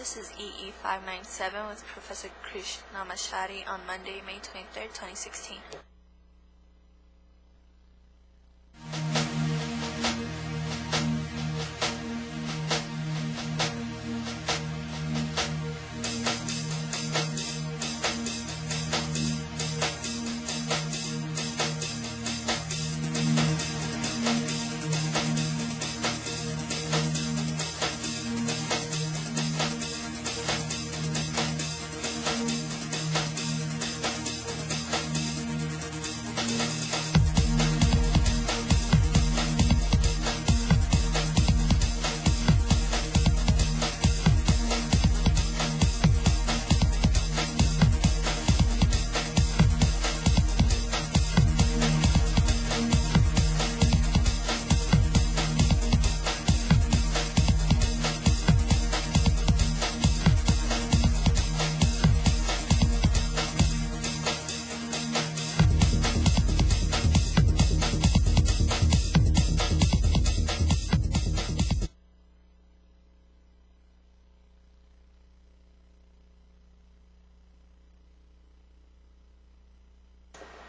This is EE597 with Professor Krishnamachari on Monday, May 23rd, 2016.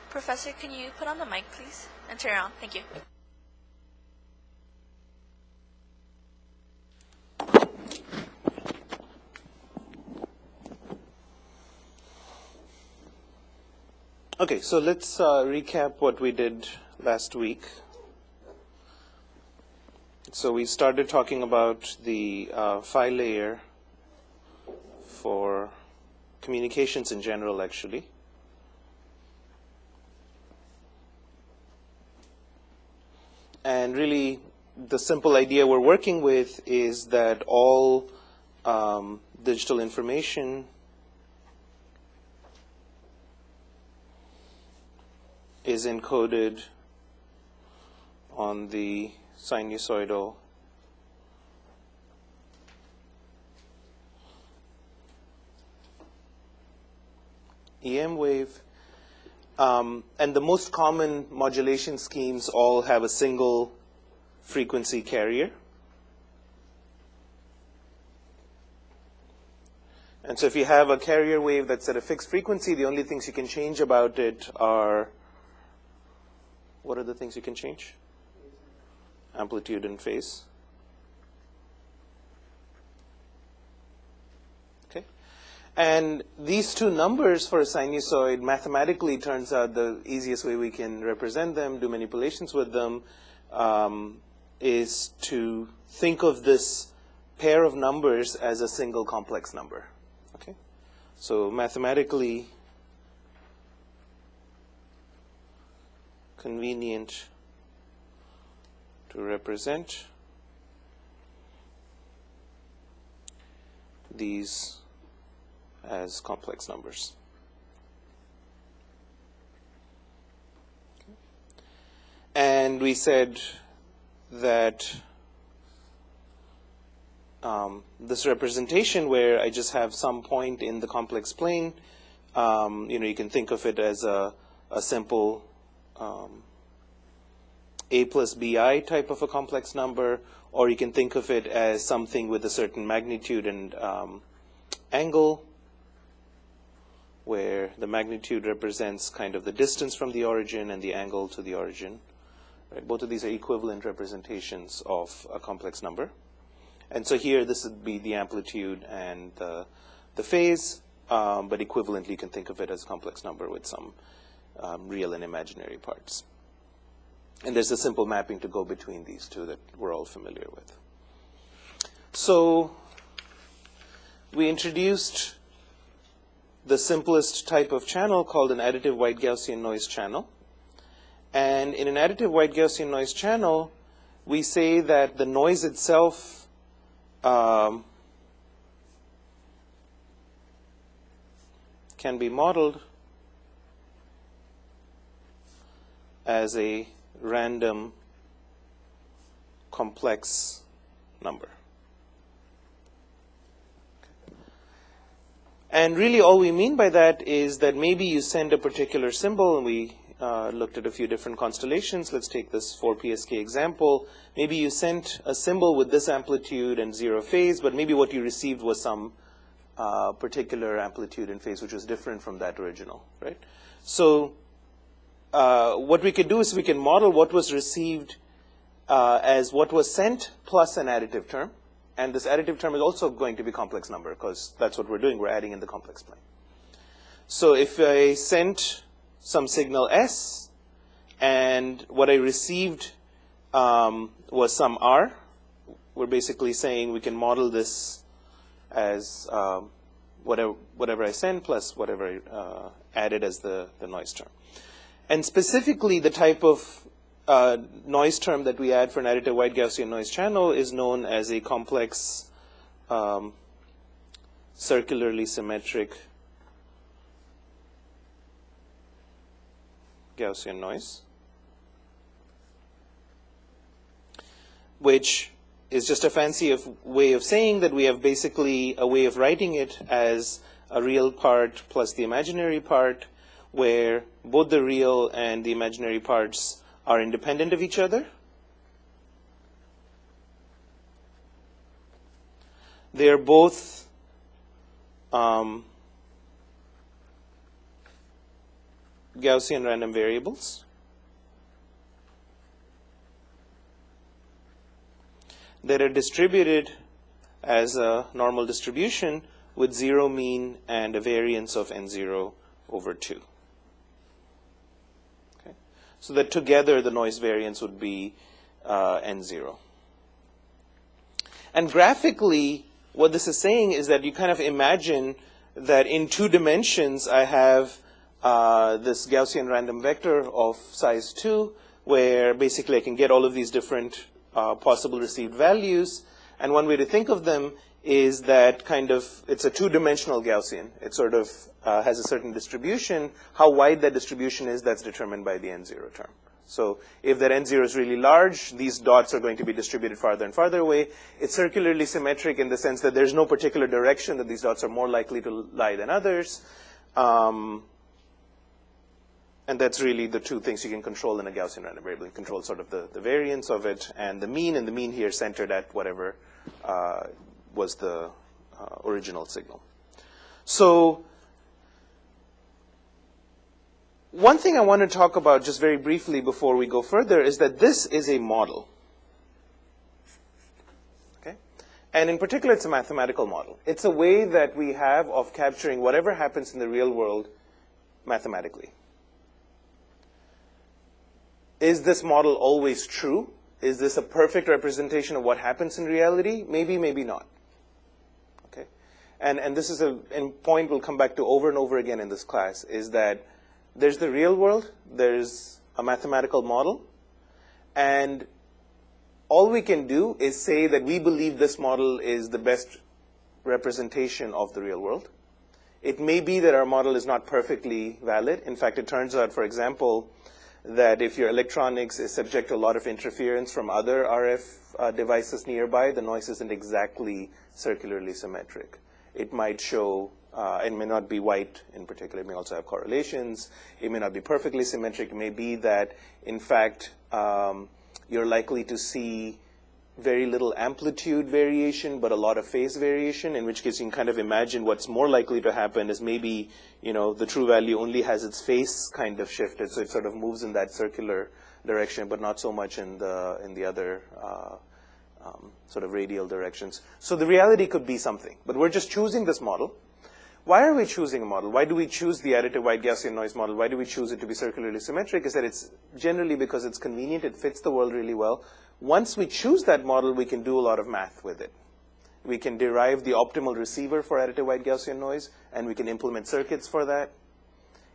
Professor, can you put on the mic, please? And turn around. Thank you. Okay, so let's recap what we did last week. So we started talking about the file layer for communications in general, actually. And really, the simple idea we're working with is that all digital information is encoded on the sinusoidal EM wave. And the most common modulation schemes all have a single frequency carrier. And so if you have a carrier wave that's at a fixed frequency, the only things you can change about it are, what are the things you can change? Amplitude and phase. And these two numbers for a sinusoid mathematically turns out the easiest way we can represent them, do manipulations with them, is to think of this pair of numbers as a single complex number. Okay? So mathematically convenient to represent these as complex numbers. And we said that this representation where I just have some point in the complex plane, you can think of it as a simple A plus BI type of a complex number, or you can think of it as something with a certain magnitude and angle, where the magnitude represents kind of the distance from the origin and the angle to the origin. Right? Both of these are equivalent representations of a complex number. And so here this would be the amplitude and the phase, but equivalently you can think of it as a complex number with some real and imaginary parts. And there's a simple mapping to go between these two that we're all familiar with. So we introduced the simplest type of channel called an additive white Gaussian noise channel. And in an additive white Gaussian noise channel, we say that the noise itself can be modeled as a random complex number. And really all we mean by that is that maybe you send a particular symbol, and we looked at a few different constellations. Let's take this 4PSK example. Maybe you sent a symbol with this amplitude and 0 phase, but maybe what you received was some particular amplitude and phase, which was different from that original, right? So what we could do is we can model what was received as what was sent plus an additive term. And this additive term is also going to be complex number, because that's what we're doing. We're adding in the complex plane. So if I sent some signal S, and what I received was some R, we're basically saying we can model this as whatever I send plus whatever I added as the noise term. And specifically, the type of noise term that we add for an additive wide Gaussian noise channel is known as a complex circularly symmetric Gaussian noise, which is just a fancy way of saying that we have basically a way of writing it as a real part plus the imaginary part, where both the real and the imaginary parts are independent of each other. They are both Gaussian random variables. That are distributed as a normal distribution with zero mean and a variance of n0 over 2. Okay? So that together the noise variance would be n0. And graphically, what this is saying is that you kind of imagine that in 2 dimensions I have this Gaussian random vector of size 2, where basically I can get all of these different possible received values. And one way to think of them is that kind of it's a 2-dimensional Gaussian. It sort of has a certain distribution. How wide that distribution is, that's determined by the n0 term. So if that n0 is really large, these dots are going to be distributed farther and farther away. It's circularly symmetric in the sense that there's no particular direction that these dots are more likely to lie than others. And that's really the 2 things you can control in a Gaussian random variable. You control sort of the variance of it and the mean here centered at whatever was the original signal. So one thing I want to talk about just very briefly before we go further is that this is a model. Okay? And in particular, it's a mathematical model. It's a way that we have of capturing whatever happens in the real world mathematically. Is this model always true? Is this a perfect representation of what happens in reality? Maybe, maybe not. Okay? And this is a point we'll come back to over and over again in this class, is that there's the real world, there's a mathematical model, and all we can do is say that we believe this model is the best representation of the real world. It may be that our model is not perfectly valid. In fact, it turns out, for example, that if your electronics is subject to a lot of interference from other RF devices nearby, the noise isn't exactly circularly symmetric. It might show, it may not be white in particular. It may also have correlations. It may not be perfectly symmetric. It may be that, in fact, you're likely to see very little amplitude variation, but a lot of phase variation, in which case you can kind of imagine what's more likely to happen is maybe, the true value only has its face kind of shifted, so it sort of moves in that circular direction, but not so much in the other sort of radial directions. So the reality could be something, but we're just choosing this model. Why are we choosing a model? Why do we choose the additive wide Gaussian noise model? Why do we choose it to be circularly symmetric? Is that it's generally because it's convenient, it fits the world really well. Once we choose that model, we can do a lot of math with it. We can derive the optimal receiver for additive wide Gaussian noise, and we can implement circuits for that.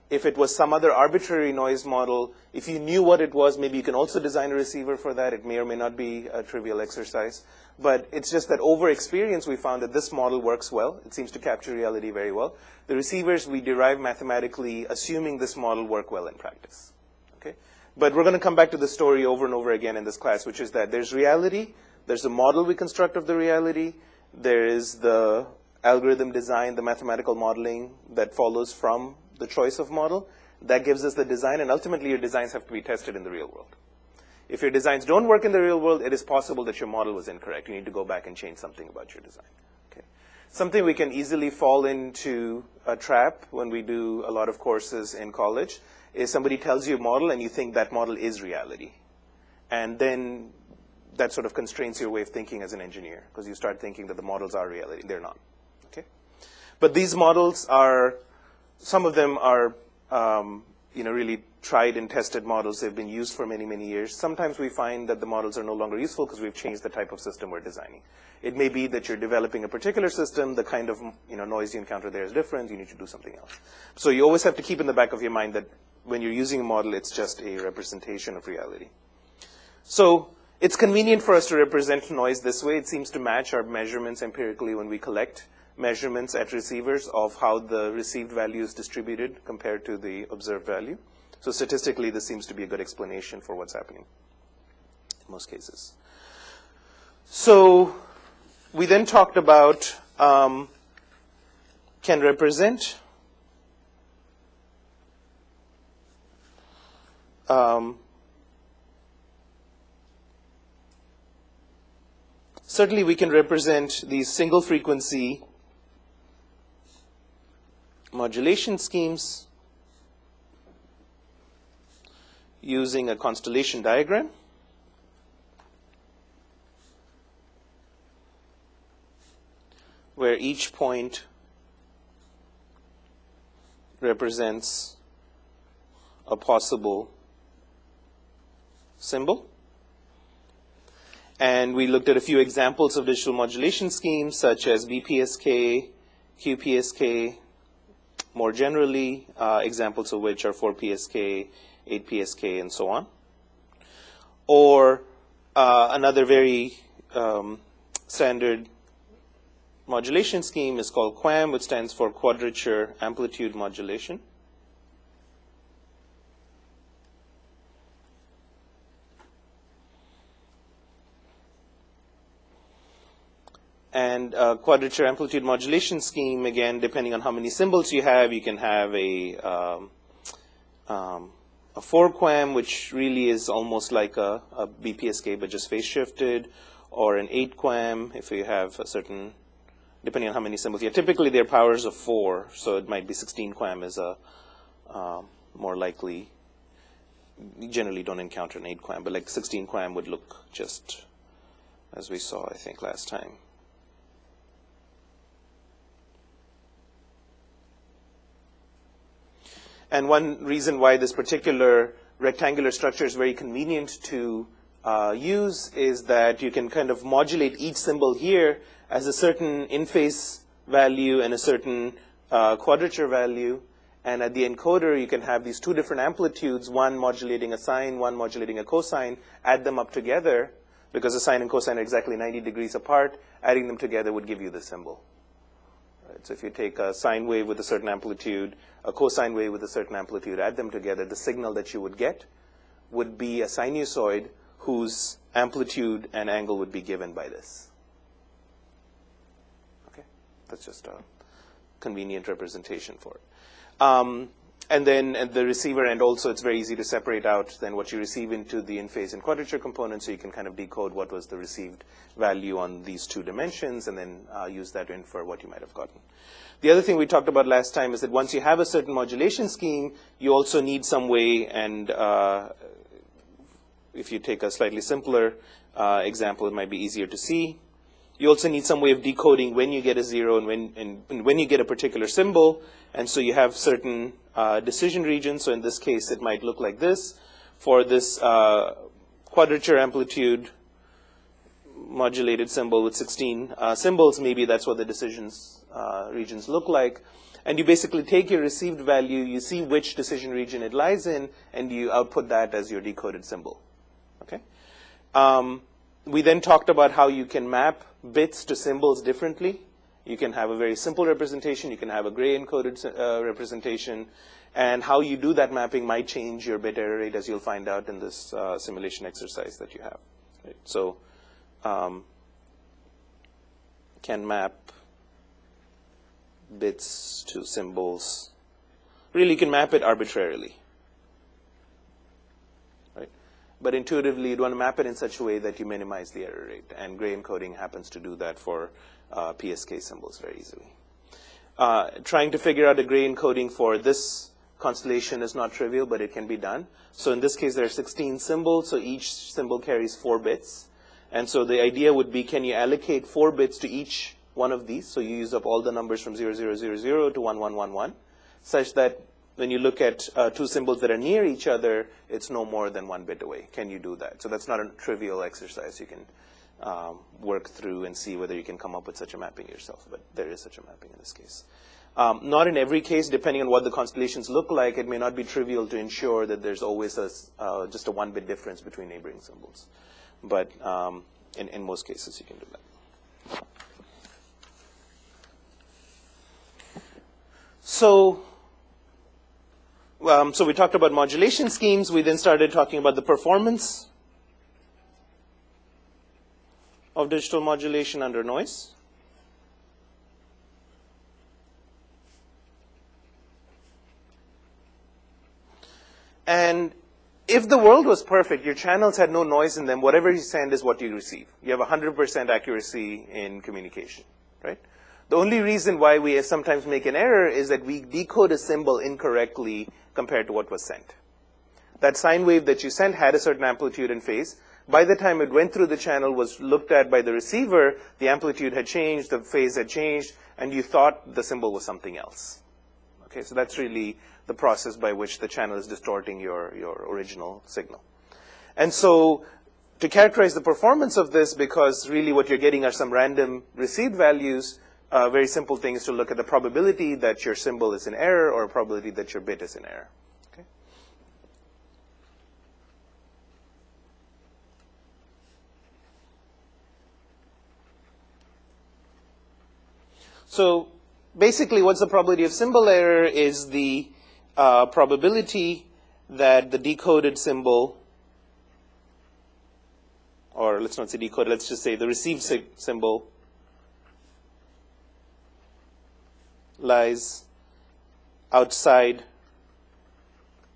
If it was some other arbitrary noise model, if you knew what it was, maybe you can also design a receiver for that. It may or may not be a trivial exercise. But it's just that over experience, we found that this model works well. It seems to capture reality very well. The receivers we derive mathematically, assuming this model work well in practice. Okay? But we're going to come back to the story over and over again in this class, which is that there's reality, there's a model we construct of the reality, there is the algorithm design, the mathematical modeling that follows from the choice of model. That gives us the design, and ultimately your designs have to be tested in the real world. If your designs don't work in the real world, it is possible that your model was incorrect. You need to go back and change something about your design. Okay? Something we can easily fall into a trap when we do a lot of courses in college is somebody tells you a model and you think that model is reality. And then that sort of constrains your way of thinking as an engineer, because you start thinking that the models are reality. They're not. Okay? But these models are, some of them are really tried and tested models. They've been used for many, many years. Sometimes we find that the models are no longer useful because we've changed the type of system we're designing. It may be that you're developing a particular system, the kind of noise you encounter there is different, you need to do something else. So you always have to keep in the back of your mind that when you're using a model, it's just a representation of reality. So it's convenient for us to represent noise this way. It seems to match our measurements empirically when we collect measurements at receivers of how the received value is distributed compared to the observed value. So statistically, this seems to be a good explanation for what's happening in most cases. So we then talked about can represent certainly we can represent these single frequency modulation schemes using a constellation diagram. Where each point represents a possible symbol. And we looked at a few examples of digital modulation schemes, such as BPSK, QPSK, more generally, examples of which are 4PSK, 8PSK, and so on. Or another very standard modulation scheme is called QAM, which stands for Quadrature Amplitude Modulation. And quadrature amplitude modulation scheme, again, depending on how many symbols you have, you can have a 4QAM, which really is almost like a BPSK, but just phase shifted, or an 8QAM if you have a certain, depending on how many symbols you have. Typically, they're powers of 4, so it might be 16 QAM is a more likely. You generally don't encounter an 8 QAM, but like 16 QAM would look just as we saw, I think, last time. And one reason why this particular rectangular structure is very convenient to use is that you can kind of modulate each symbol here as a certain in-phase value and a certain quadrature value. And at the encoder, you can have these two different amplitudes, one modulating a sine, one modulating a cosine, add them up together, because the sine and cosine are exactly 90 degrees apart. Adding them together would give you the symbol. Right? So if you take a sine wave with a certain amplitude, a cosine wave with a certain amplitude, add them together, the signal that you would get would be a sinusoid whose amplitude and angle would be given by this. Okay, that's just a convenient representation for it. And then at the receiver end also, it's very easy to separate out then what you receive into the in-phase and quadrature components, so you can kind of decode what was the received value on these two dimensions, and then use that to infer what you might have gotten. The other thing we talked about last time is that once you have a certain modulation scheme, you also need some way, and if you take a slightly simpler example, it might be easier to see. You also need some way of decoding when you get a zero and when you get a particular symbol. And so you have certain decision regions. So in this case, it might look like this. For this quadrature amplitude modulated symbol with 16 symbols, maybe that's what the decisions regions look like. And you basically take your received value, you see which decision region it lies in, and you output that as your decoded symbol. Okay. We then talked about how you can map bits to symbols differently. You can have a very simple representation. You can have a gray encoded representation. And how you do that mapping might change your bit error rate, as you'll find out in this simulation exercise that you have. Right? So can map bits to symbols. Really, you can map it arbitrarily. But intuitively, you'd want to map it in such a way that you minimize the error rate. And gray encoding happens to do that for PSK symbols very easily. Trying to figure out a gray encoding for this constellation is not trivial, but it can be done. So in this case, there are 16 symbols, so each symbol carries 4 bits. And so the idea would be, can you allocate 4 bits to each one of these? So you use up all the numbers from 0000 to 1111, such that when you look at 2 symbols that are near each other, it's no more than 1 bit away. Can you do that? So that's not a trivial exercise. You can work through and see whether you can come up with such a mapping yourself, but there is such a mapping in this case. Not in every case, depending on what the constellations look like, it may not be trivial to ensure that there's always just a 1-bit difference between neighboring symbols. But in most cases, you can do that. So we talked about modulation schemes. We then started talking about the performance of digital modulation under noise. And if the world was perfect, your channels had no noise in them, whatever you send is what you receive. You have 100% accuracy in communication, right? The only reason why we sometimes make an error is that we decode a symbol incorrectly compared to what was sent. That sine wave that you sent had a certain amplitude and phase. By the time it went through the channel, was looked at by the receiver, the amplitude had changed, the phase had changed, and you thought the symbol was something else. Okay, so that's really the process by which the channel is distorting your original signal. And so to characterize the performance of this, because really what you're getting are some random received values, a very simple thing is to look at the probability that your symbol is in error or a probability that your bit is in error. Okay? So basically, what's the probability of symbol error is the probability that the decoded symbol, or let's not say decoded, let's just say the received symbol lies outside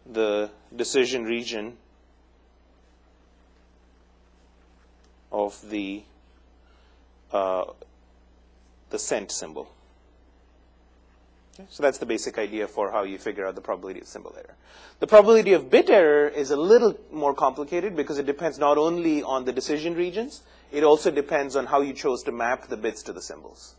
the decision region of the sent symbol. Okay, so that's the basic idea for how you figure out the probability of symbol error. The probability of bit error is a little more complicated because it depends not only on the decision regions, it also depends on how you chose to map the bits to the symbols.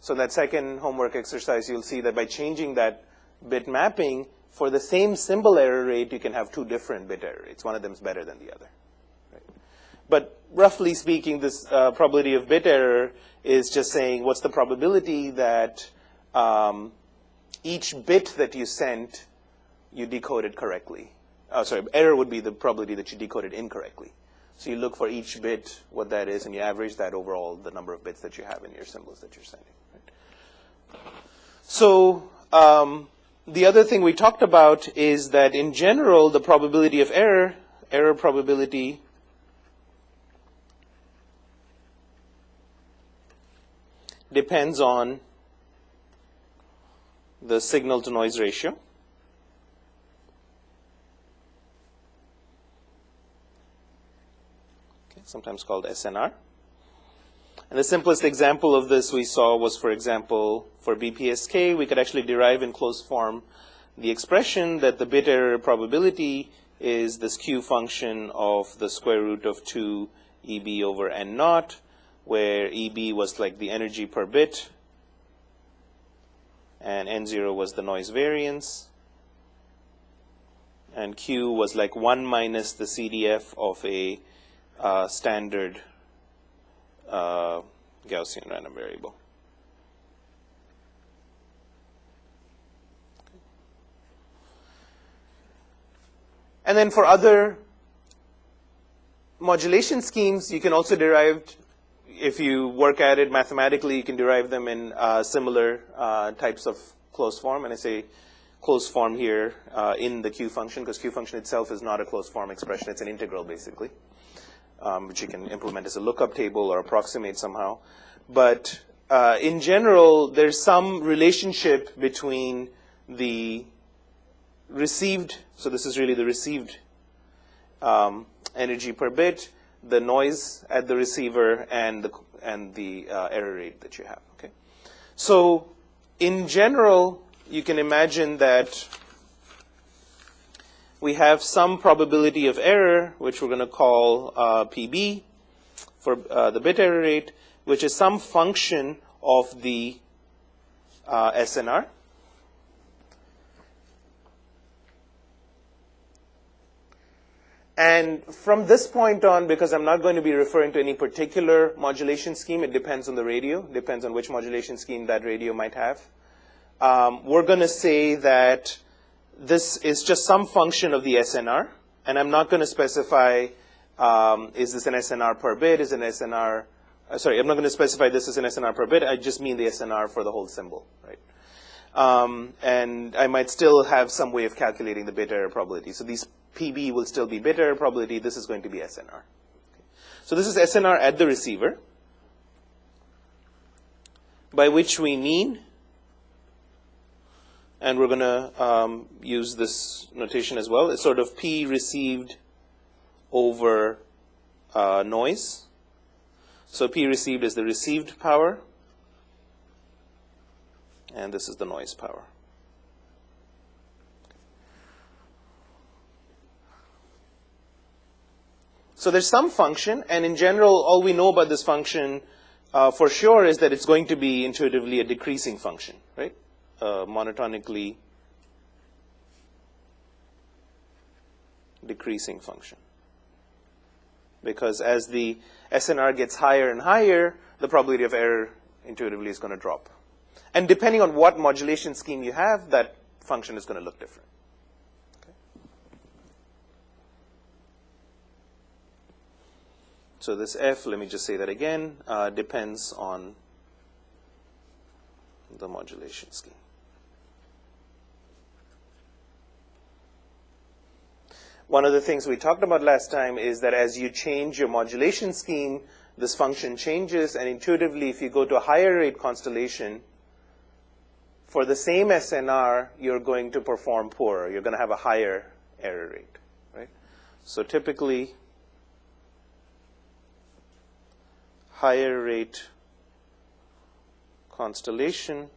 So that second homework exercise, you'll see that by changing that bit mapping, for the same symbol error rate, you can have 2 different bit error rates. One of them is better than the other. Right? But roughly speaking, this probability of bit error is just saying what's the probability that each bit that you sent, you decoded correctly. Error would be the probability that you decoded incorrectly. So you look for each bit, what that is, and you average that over all the number of bits that you have in your symbols that you're sending. Right? So the other thing we talked about is that in general, the probability of error probability, depends on the signal to noise ratio. Okay, sometimes called SNR. And the simplest example of this we saw was, for example, for BPSK, we could actually derive in closed form the expression that the bit error probability is this Q function of the square root of 2 EB over N naught, where EB was like the energy per bit, and N0 was the noise variance, and Q was like 1 minus the CDF of a standard Gaussian random variable. And then for other modulation schemes, you can also derive, if you work at it mathematically, you can derive them in similar types of closed form. And I say closed form here in the Q function, because Q function itself is not a closed form expression. It's an integral, basically, which you can implement as a lookup table or approximate somehow. But in general, there's some relationship between the received, so this is really the received energy per bit, the noise at the receiver, and error rate that you have. Okay, so in general, you can imagine that we have some probability of error, which we're going to call PB for the bit error rate, which is some function of the SNR. And from this point on, because I'm not going to be referring to any particular modulation scheme, it depends on the radio, depends on which modulation scheme that radio might have. We're going to say that this is just some function of the SNR, and I'm not going to specify is this an SNR per bit, is an SNR, sorry, I'm not going to specify this as an SNR per bit, I just mean the SNR for the whole symbol, right? And I might still have some way of calculating the bit error probability. So these PB will still be bit error probability. This is going to be SNR. Okay. So this is SNR at the receiver, by which we mean, and we're going to use this notation as well, it's sort of P received over noise. So P received is the received power, and this is the noise power. So there's some function, and in general, all we know about this function for sure is that it's going to be intuitively a decreasing function, right? Monotonically decreasing function. Because as the SNR gets higher and higher, the probability of error intuitively is going to drop. And depending on what modulation scheme you have, that function is going to look different. So this F, let me just say that again, depends on the modulation scheme. One of the things we talked about last time is that as you change your modulation scheme, this function changes, and intuitively, if you go to a higher rate constellation, for the same SNR, you're going to perform poorer. You're going to have a higher error rate, right? So typically, higher rate constellation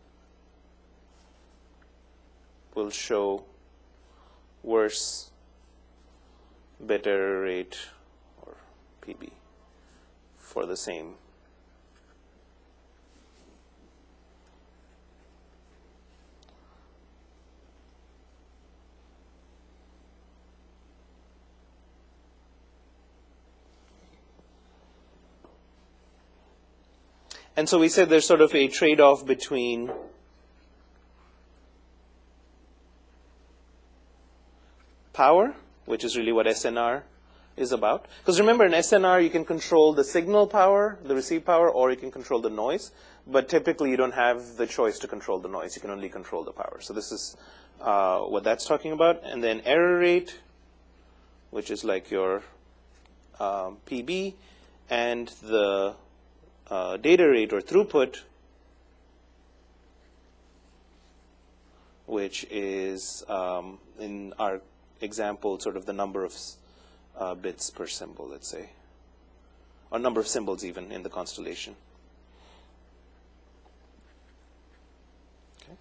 will show worse bit error rate, or PB, for the same. And so we said there's sort of a trade-off between power, which is really what SNR is about. Because remember, in SNR, you can control the signal power, the receive power, or you can control the noise. But typically, you don't have the choice to control the noise. You can only control the power. So this is what that's talking about. And then error rate, which is like your PB, and the data rate or throughput, which is, in our example, sort of the number of bits per symbol, let's say, or number of symbols even in the constellation. Okay.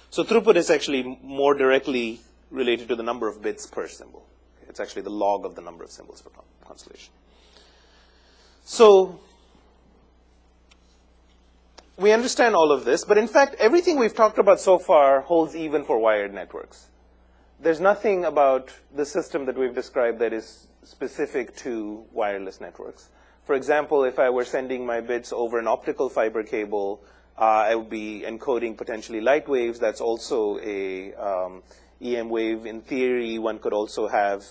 So throughput is actually more directly related to the number of bits per symbol. It's actually the log of the number of symbols per constellation. So we understand all of this, but in fact, everything we've talked about so far holds even for wired networks. There's nothing about the system that we've described that is specific to wireless networks. For example, if I were sending my bits over an optical fiber cable, I would be encoding potentially light waves. That's also a EM wave. In theory, one could also have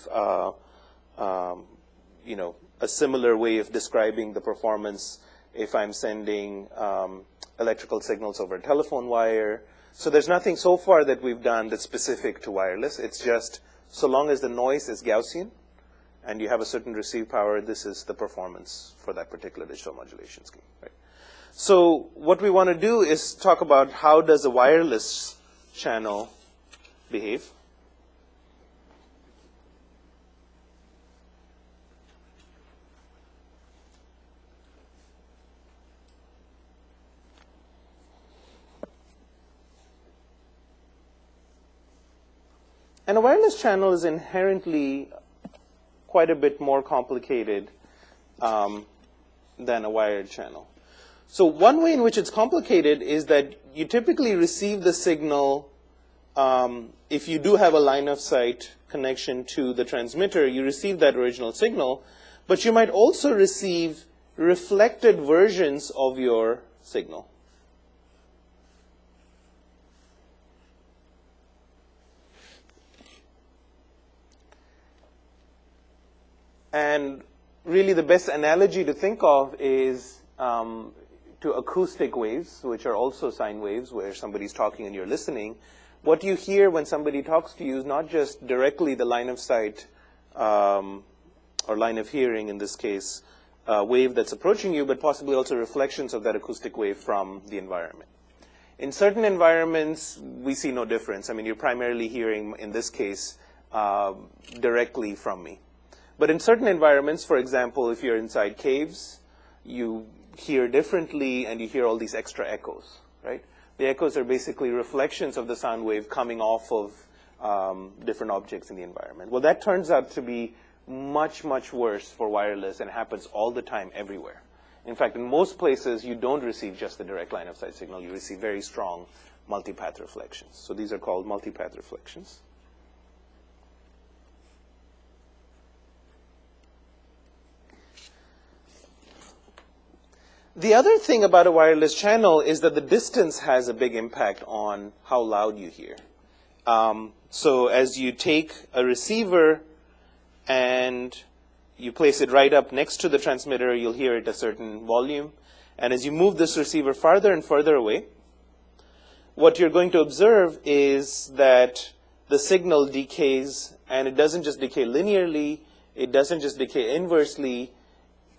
a similar way of describing the performance if I'm sending electrical signals over a telephone wire. So there's nothing so far that we've done that's specific to wireless. It's just so long as the noise is Gaussian and you have a certain receive power, this is the performance for that particular digital modulation scheme. Right? So what we want to do is talk about how does a wireless channel behave. And a wireless channel is inherently quite a bit more complicated than a wired channel. So one way in which it's complicated is that you typically receive the signal, if you do have a line of sight connection to the transmitter, you receive that original signal, but you might also receive reflected versions of your signal. And really the best analogy to think of is to acoustic waves, which are also sine waves, where somebody's talking and you're listening. What you hear when somebody talks to you is not just directly the line of sight or line of hearing, in this case, wave that's approaching you, but possibly also reflections of that acoustic wave from the environment. In certain environments, we see no difference. I mean, you're primarily hearing, in this case, directly from me. But in certain environments, for example, if you're inside caves, you hear differently and you hear all these extra echoes, right? The echoes are basically reflections of the sound wave coming off of different objects in the environment. Well, that turns out to be much, much worse for wireless and happens all the time everywhere. In fact, in most places, you don't receive just the direct line of sight signal. You receive very strong multipath reflections. So these are called multipath reflections. The other thing about a wireless channel is that the distance has a big impact on how loud you hear. So as you take a receiver and you place it right up next to the transmitter, you'll hear it a certain volume. And as you move this receiver farther and further away, what you're going to observe is that the signal decays, and it doesn't just decay linearly, it doesn't just decay inversely.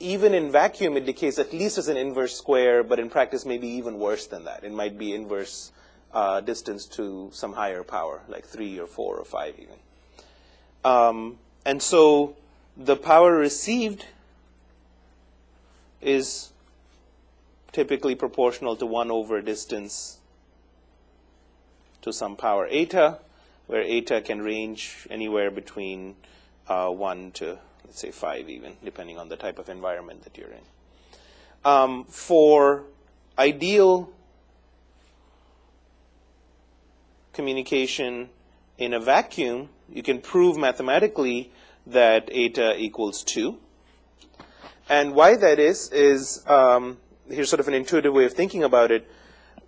Even in vacuum, it decays at least as an inverse square, but in practice, maybe even worse than that. It might be inverse distance to some higher power, like 3 or 4 or 5 even. And so the power received is typically proportional to 1 over distance to some power eta, where eta can range anywhere between 1 to, let's say, 5 even, depending on the type of environment that you're in. For ideal communication in a vacuum, you can prove mathematically that eta equals 2. And why that is here's sort of an intuitive way of thinking about it.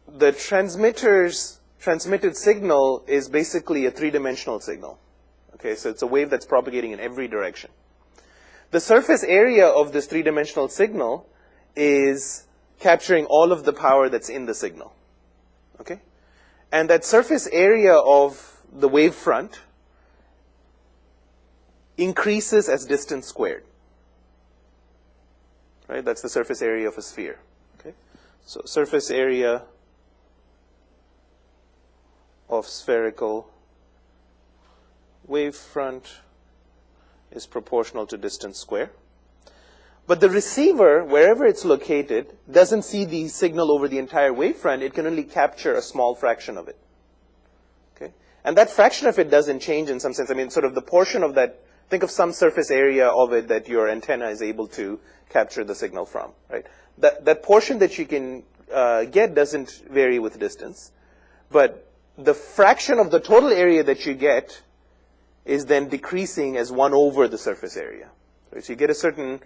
The transmitter's transmitted signal is basically a 3-dimensional signal. Okay, so it's a wave that's propagating in every direction. The surface area of this 3-dimensional signal is capturing all of the power that's in the signal. Okay? And that surface area of the wavefront increases as distance squared. Right? That's the surface area of a sphere. Okay? So surface area of spherical wavefront is proportional to distance square. But the receiver, wherever it's located, doesn't see the signal over the entire wavefront. It can only capture a small fraction of it. Okay? And that fraction of it doesn't change in some sense. I mean, sort of the portion of that, think of some surface area of it that your antenna is able to capture the signal from. Right? That portion that you can get doesn't vary with distance. But the fraction of the total area that you get is then decreasing as 1 over the surface area. Right? So you get a certain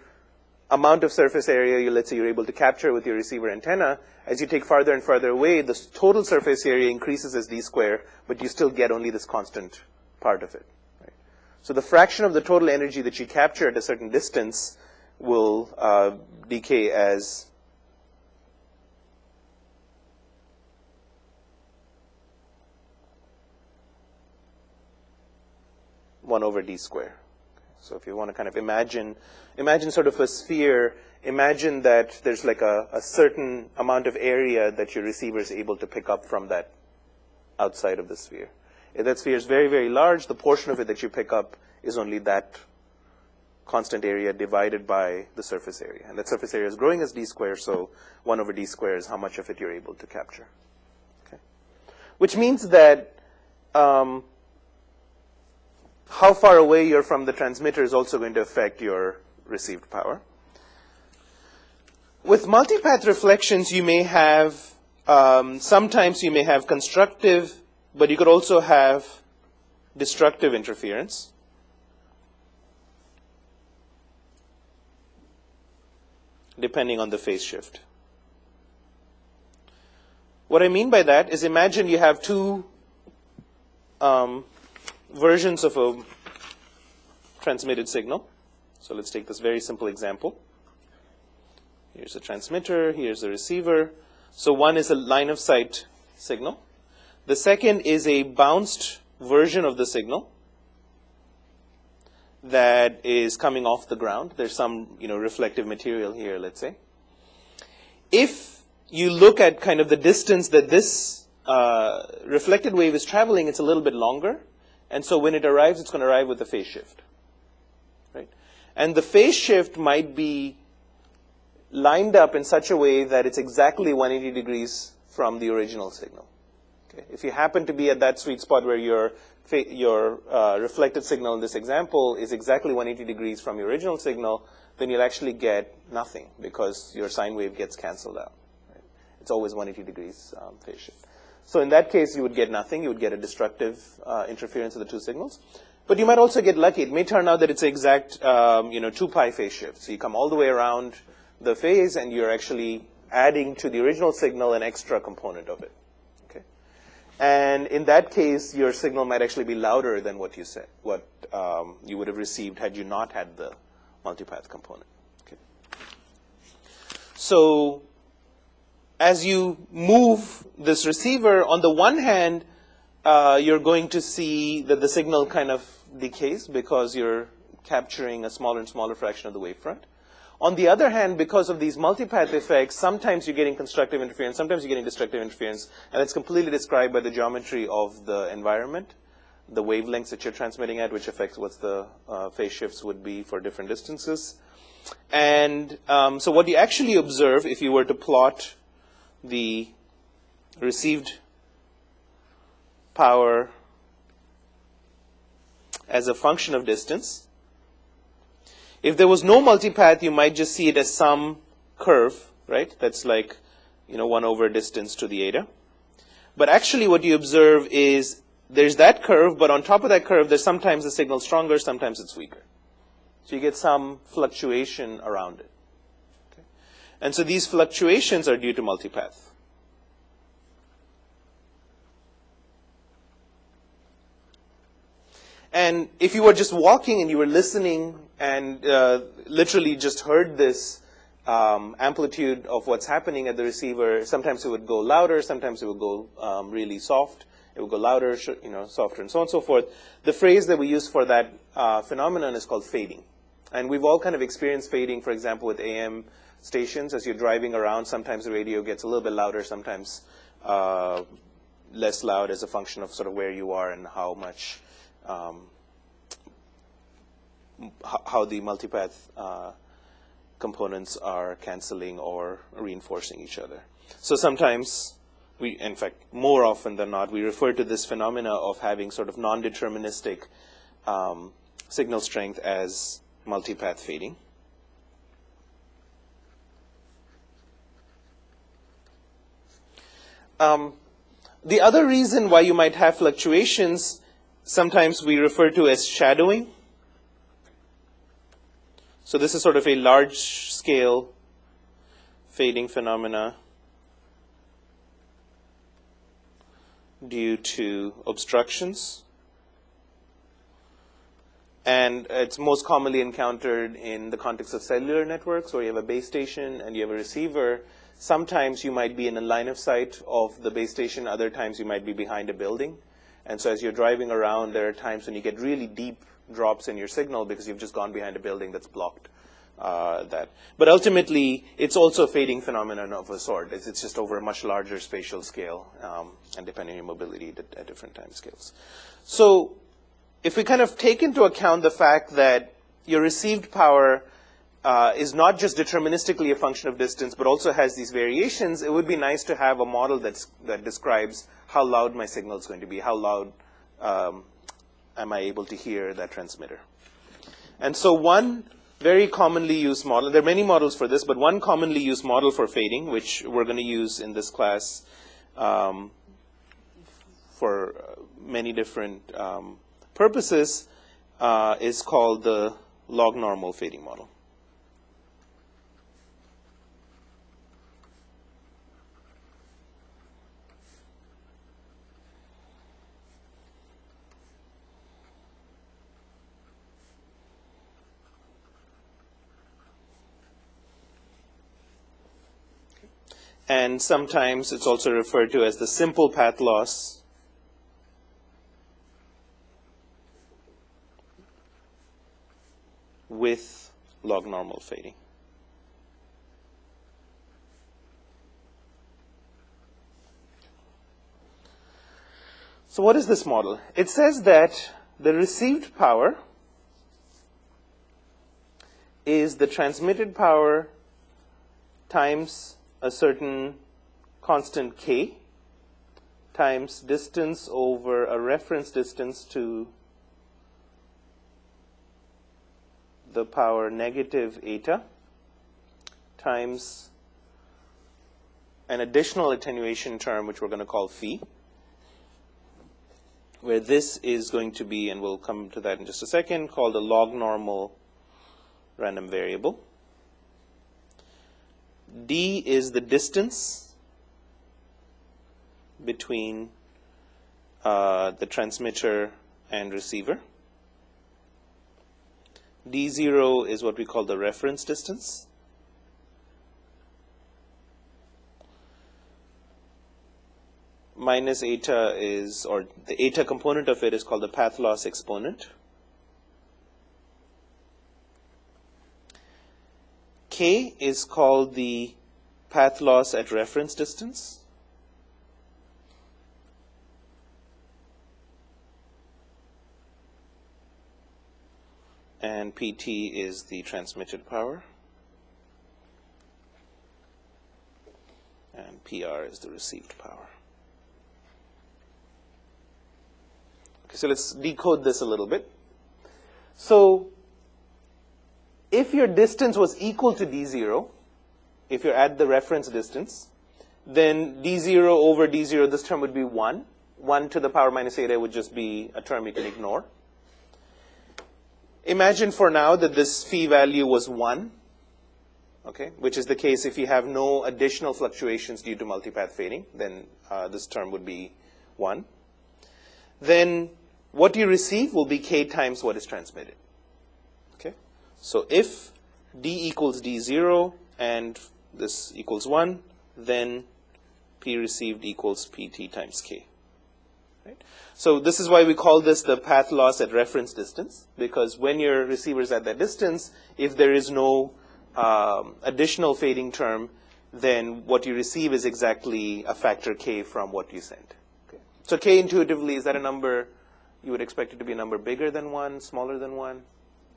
amount of surface area, let's say you're able to capture with your receiver antenna. As you take farther and farther away, the total surface area increases as d square, but you still get only this constant part of it. Right? So the fraction of the total energy that you capture at a certain distance will decay as one over d square. So if you want to kind of imagine sort of a sphere, imagine that there's like a certain amount of area that your receiver is able to pick up from that outside of the sphere. If that sphere is very, very large, the portion of it that you pick up is only that constant area divided by the surface area. And that surface area is growing as d square, so 1 over d square is how much of it you're able to capture. Okay? Which means that how far away you're from the transmitter is also going to affect your received power. With multipath reflections, you may have, sometimes you may have constructive, but you could also have destructive interference. Depending on the phase shift. What I mean by that is, imagine you have two versions of a transmitted signal. So let's take this very simple example. Here's the transmitter, here's the receiver. So one is a line of sight signal. The second is a bounced version of the signal that is coming off the ground. There's some, reflective material here, let's say. If you look at kind of the distance that this reflected wave is traveling, it's a little bit longer. And so when it arrives, it's going to arrive with a phase shift. Right? And the phase shift might be lined up in such a way that it's exactly 180 degrees from the original signal. Okay? If you happen to be at that sweet spot where your reflected signal in this example is exactly 180 degrees from your original signal, then you'll actually get nothing because your sine wave gets canceled out. Right? It's always 180 degrees phase shift. So in that case, you would get nothing. You would get a destructive interference of the two signals. But you might also get lucky. It may turn out that it's exact 2 pi phase shift. So you come all the way around the phase, and you're actually adding to the original signal an extra component of it. Okay? And in that case, your signal might actually be louder than what you said, what you would have received had you not had the multipath component. Okay? So as you move this receiver, on the one hand, you're going to see that the signal kind of decays because you're capturing a smaller and smaller fraction of the wavefront. On the other hand, because of these multipath effects, sometimes you're getting constructive interference, sometimes you're getting destructive interference, and it's completely described by the geometry of the environment, the wavelengths that you're transmitting at, which affects what the phase shifts would be for different distances. And so what you actually observe, if you were to plot the received power as a function of distance, if there was no multipath, you might just see it as some curve, right? That's like, 1 over distance to the eta. But actually what you observe is there's that curve, but on top of that curve, there's sometimes the signal stronger, sometimes it's weaker. So you get some fluctuation around it. Okay? And so these fluctuations are due to multipath. And if you were just walking and you were listening and literally just heard this amplitude of what's happening at the receiver, sometimes it would go louder, sometimes it would go really soft, it would go louder, softer, and so on and so forth. The phrase that we use for that phenomenon is called fading. And we've all kind of experienced fading, for example, with AM stations. As you're driving around, sometimes the radio gets a little bit louder, sometimes less loud as a function of sort of where you are and how much how the multipath components are canceling or reinforcing each other. So sometimes in fact, more often than not, we refer to this phenomena of having sort of non-deterministic signal strength as multipath fading. The other reason why you might have fluctuations, sometimes we refer to as shadowing. So this is sort of a large-scale fading phenomena due to obstructions. And it's most commonly encountered in the context of cellular networks, where you have a base station and you have a receiver. Sometimes you might be in a line of sight of the base station. Other times you might be behind a building. And so as you're driving around, there are times when you get really deep drops in your signal because you've just gone behind a building that's blocked that. But ultimately, it's also a fading phenomenon of a sort. It's just over a much larger spatial scale and depending on your mobility at different time scales. So if we kind of take into account the fact that your received power is not just deterministically a function of distance, but also has these variations, it would be nice to have a model that describes how loud my signal is going to be, how loud am I able to hear that transmitter. And so one very commonly used model, there are many models for this, but one commonly used model for fading, which we're going to use in this class for many different purposes, is called the log normal fading model. And sometimes it's also referred to as the simple path loss with log normal fading. So what is this model? It says that the received power is the transmitted power times a certain constant k times distance over a reference distance to the power negative eta times an additional attenuation term, which we're going to call phi, where this is going to be, and we'll come to that in just a second, called a log normal random variable. D is the distance between the transmitter and receiver. D0 is what we call the reference distance. Minus eta is, or the eta component of it is called the path loss exponent. K is called the path loss at reference distance. And PT is the transmitted power. And PR is the received power. Okay, so let's decode this a little bit. So if your distance was equal to D0, if you're at the reference distance, then D0 over D0, this term would be 1. 1 to the power minus eta would just be a term you can ignore. Imagine for now that this phi value was 1, okay, which is the case if you have no additional fluctuations due to multipath fading, then this term would be 1. Then what you receive will be k times what is transmitted. Okay, so if D equals D0 and this equals 1, then P received equals PT times K. Right? So this is why we call this the path loss at reference distance, because when your receiver is at that distance, if there is no additional fading term, then what you receive is exactly a factor K from what you sent. Okay. So K intuitively, is that a number you would expect it to be a number bigger than 1, smaller than 1?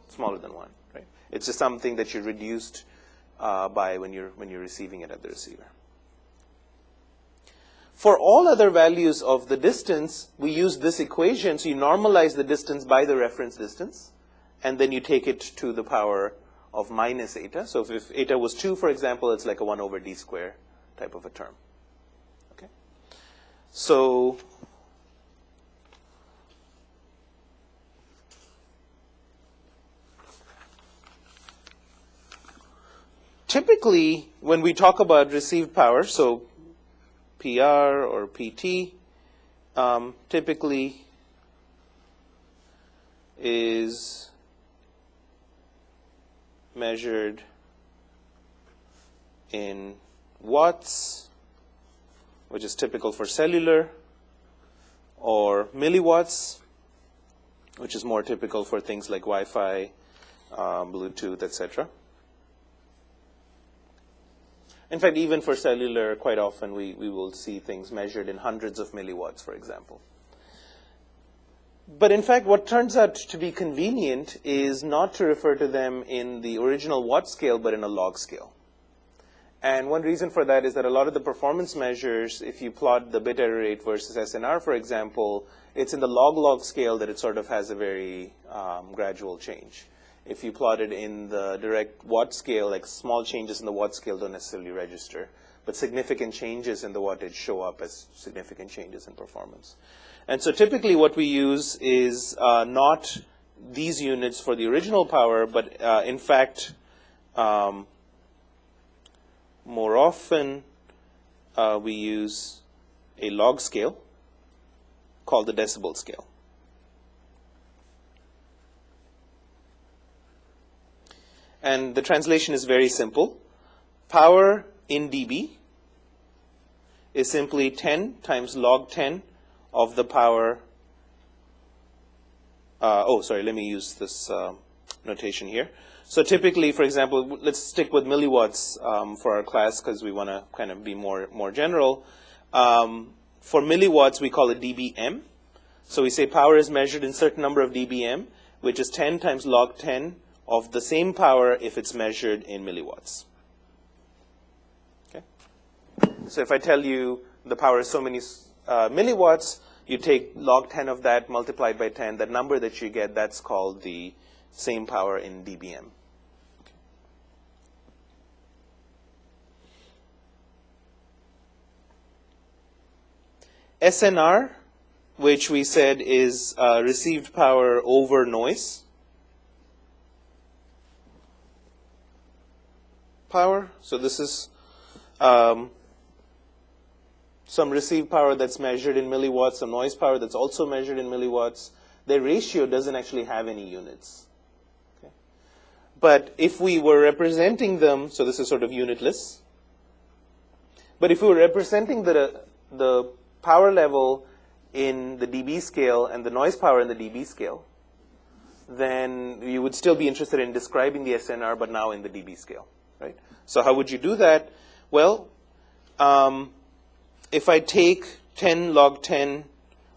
Smaller than 1, right? It's just something that you reduced by when you're receiving it at the receiver. For all other values of the distance, we use this equation. So you normalize the distance by the reference distance, and then you take it to the power of minus eta. So if eta was 2, for example, it's like a 1 over d square type of a term. Okay. So typically, when we talk about received power, so PR or PT, typically is measured in watts, which is typical for cellular, or milliwatts, which is more typical for things like Wi-Fi, Bluetooth, etc. In fact, even for cellular, quite often we will see things measured in hundreds of milliwatts, for example. But in fact, what turns out to be convenient is not to refer to them in the original watt scale, but in a log scale. And one reason for that is that a lot of the performance measures, if you plot the bit error rate versus SNR, for example, it's in the log-log scale that it sort of has a very gradual change. If you plot it in the direct watt scale, like small changes in the watt scale don't necessarily register, but significant changes in the wattage show up as significant changes in performance. And so typically what we use is not these units for the original power, but in fact, more often we use a log scale called the decibel scale. And the translation is very simple. Power in dB is simply 10 times log 10 of the power. Let me use this notation here. So typically, for example, let's stick with milliwatts for our class because we want to kind of be more general. For milliwatts, we call it dBm. So we say power is measured in certain number of dBm, which is 10 times log 10 of the same power if it's measured in milliwatts. Okay. So if I tell you the power is so many milliwatts, you take log 10 of that multiplied by 10. That number that you get, that's called the same power in dBm. SNR, which we said is received power over noise power. So this is some received power that's measured in milliwatts, some noise power that's also measured in milliwatts. Their ratio doesn't actually have any units. Okay. But if we were representing them, so this is sort of unitless. But if we were representing the power level in the dB scale and the noise power in the dB scale, then you would still be interested in describing the SNR, but now in the dB scale. Right? So how would you do that? Well, if I take 10 log 10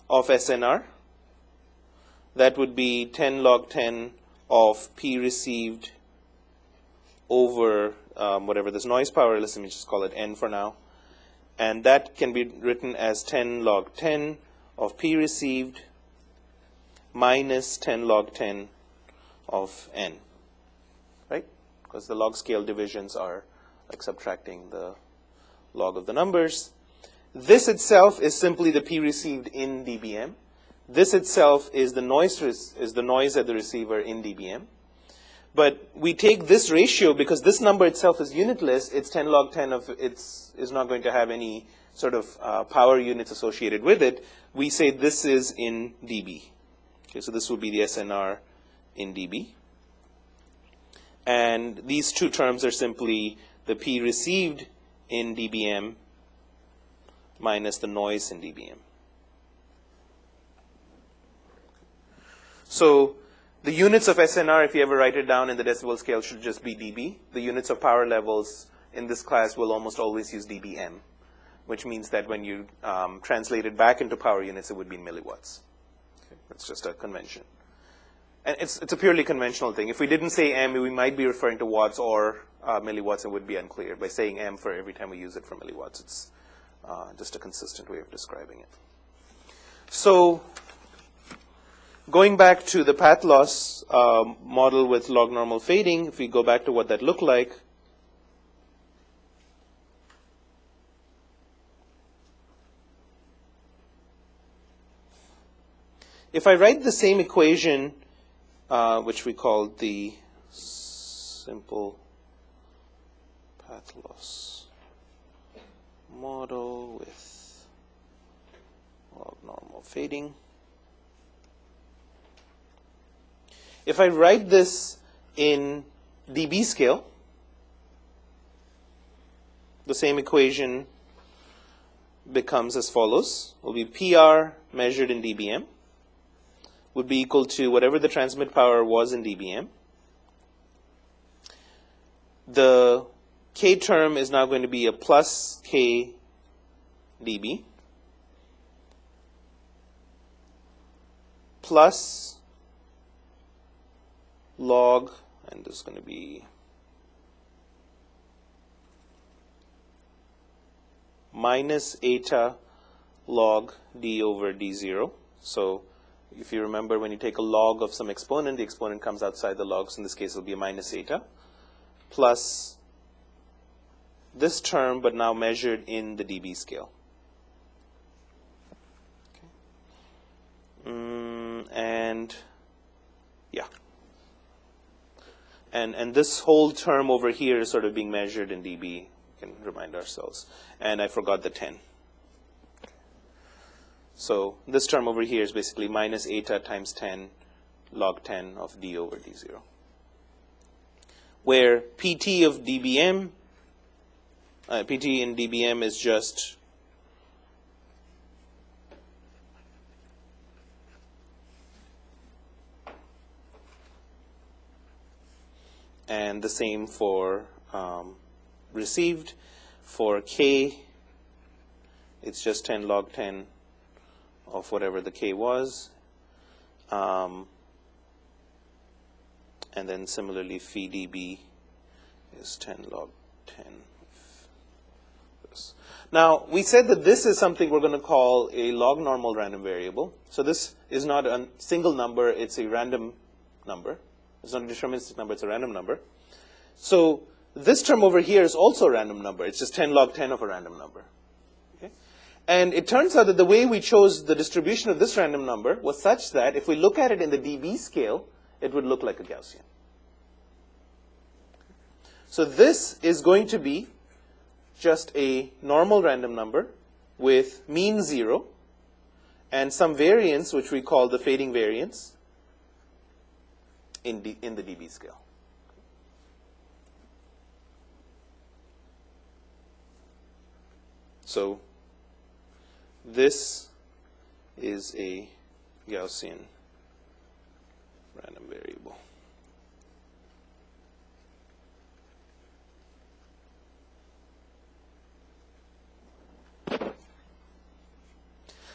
of SNR, that would be 10 log 10 of P received over whatever this noise power is. Let me just call it N for now. And that can be written as 10 log 10 of P received minus 10 log 10 of N. Right? Because the log scale divisions are like subtracting the log of the numbers. This itself is simply the P received in dBm. This itself is the noise at the receiver in dBm. But we take this ratio because this number itself is unitless. It's 10 log 10 of is not going to have any sort of power units associated with it. We say this is in dB. Okay, so this would be the SNR in dB. And these two terms are simply the P received in dBm minus the noise in dBm. So the units of SNR, if you ever write it down in the decibel scale, should just be dB. The units of power levels in this class will almost always use dBm, which means that when you translate it back into power units, it would be in milliwatts. Okay, that's just a convention. And it's a purely conventional thing. If we didn't say M, we might be referring to watts or milliwatts. It would be unclear. By saying M for every time we use it for milliwatts, it's just a consistent way of describing it. So going back to the path loss model with log normal fading, if we go back to what that looked like, if I write the same equation, which we call the simple path loss model with log normal fading. If I write this in dB scale, the same equation becomes as follows. It will be PR measured in dBm would be equal to whatever the transmit power was in dBm. The K term is now going to be a plus K dB plus log, and this is going to be minus eta log d over d0. So if you remember, when you take a log of some exponent, the exponent comes outside the log, so in this case it will be a minus eta, plus this term, but now measured in the dB scale. And yeah. And this whole term over here is sort of being measured in dB, we can remind ourselves. And I forgot the 10. So this term over here is basically minus eta times 10 log 10 of d over d0. Where pt of dBm, pt in dBm is just and the same for received. For k, it's just 10 log 10 of whatever the k was. And then similarly, phi dB is 10 log 10 of this. Now, we said that this is something we're going to call a log normal random variable. So this is not a single number, it's a random number. It's not a deterministic number, it's a random number. So this term over here is also a random number. It's just 10 log 10 of a random number. Okay? And it turns out that the way we chose the distribution of this random number was such that if we look at it in the dB scale, it would look like a Gaussian. So this is going to be just a normal random number with mean 0 and some variance, which we call the fading variance, in the dB scale. So this is a Gaussian random variable.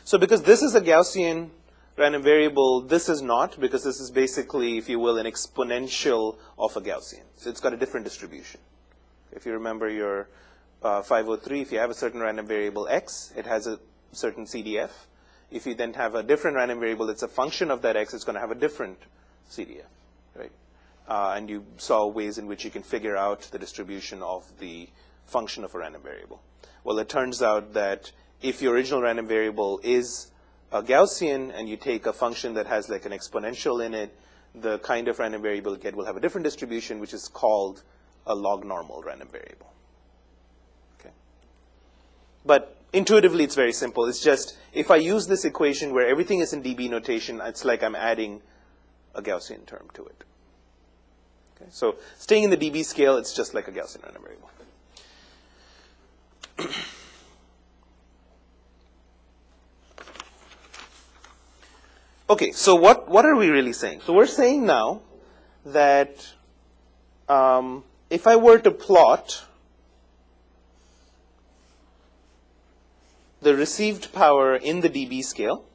So because this is a Gaussian random variable, this is not, because this is basically, if you will, an exponential of a Gaussian. So it's got a different distribution. If you remember your 503, if you have a certain random variable x, it has a certain CDF. If you then have a different random variable that's a function of that x, it's going to have a different CDF, right? And you saw ways in which you can figure out the distribution of the function of a random variable. Well, it turns out that if your original random variable is a Gaussian and you take a function that has like an exponential in it, the kind of random variable you get will have a different distribution, which is called a log normal random variable. Okay. But intuitively, it's very simple. It's just, if I use this equation where everything is in dB notation, it's like I'm adding a Gaussian term to it. Okay. So staying in the dB scale, it's just like a Gaussian random variable. Okay, so what are we really saying? So we're saying now that if I were to plot the received power in the dB scale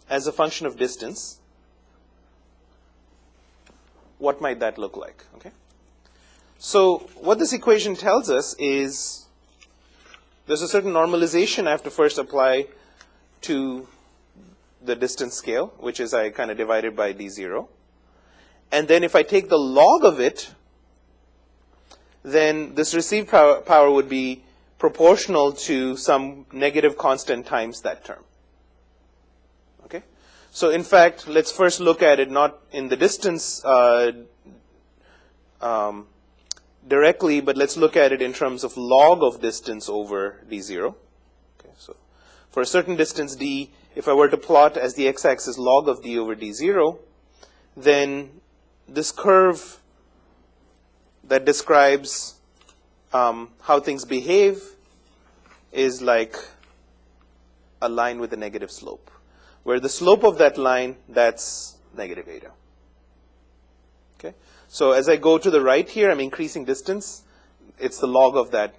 as a function of distance, what might that look like? Okay. So what this equation tells us is there's a certain normalization I have to first apply to the distance scale, which is I kind of divided by d0. And then if I take the log of it, then this received power would be proportional to some negative constant times that term. Okay? So in fact, let's first look at it not in the distance directly, but let's look at it in terms of log of distance over d0. Okay, so for a certain distance d, if I were to plot as the x-axis log of d over d0, then this curve that describes how things behave is like a line with a negative slope, where the slope of that line, that's negative eta. Okay? So as I go to the right here, I'm increasing distance. It's the log of that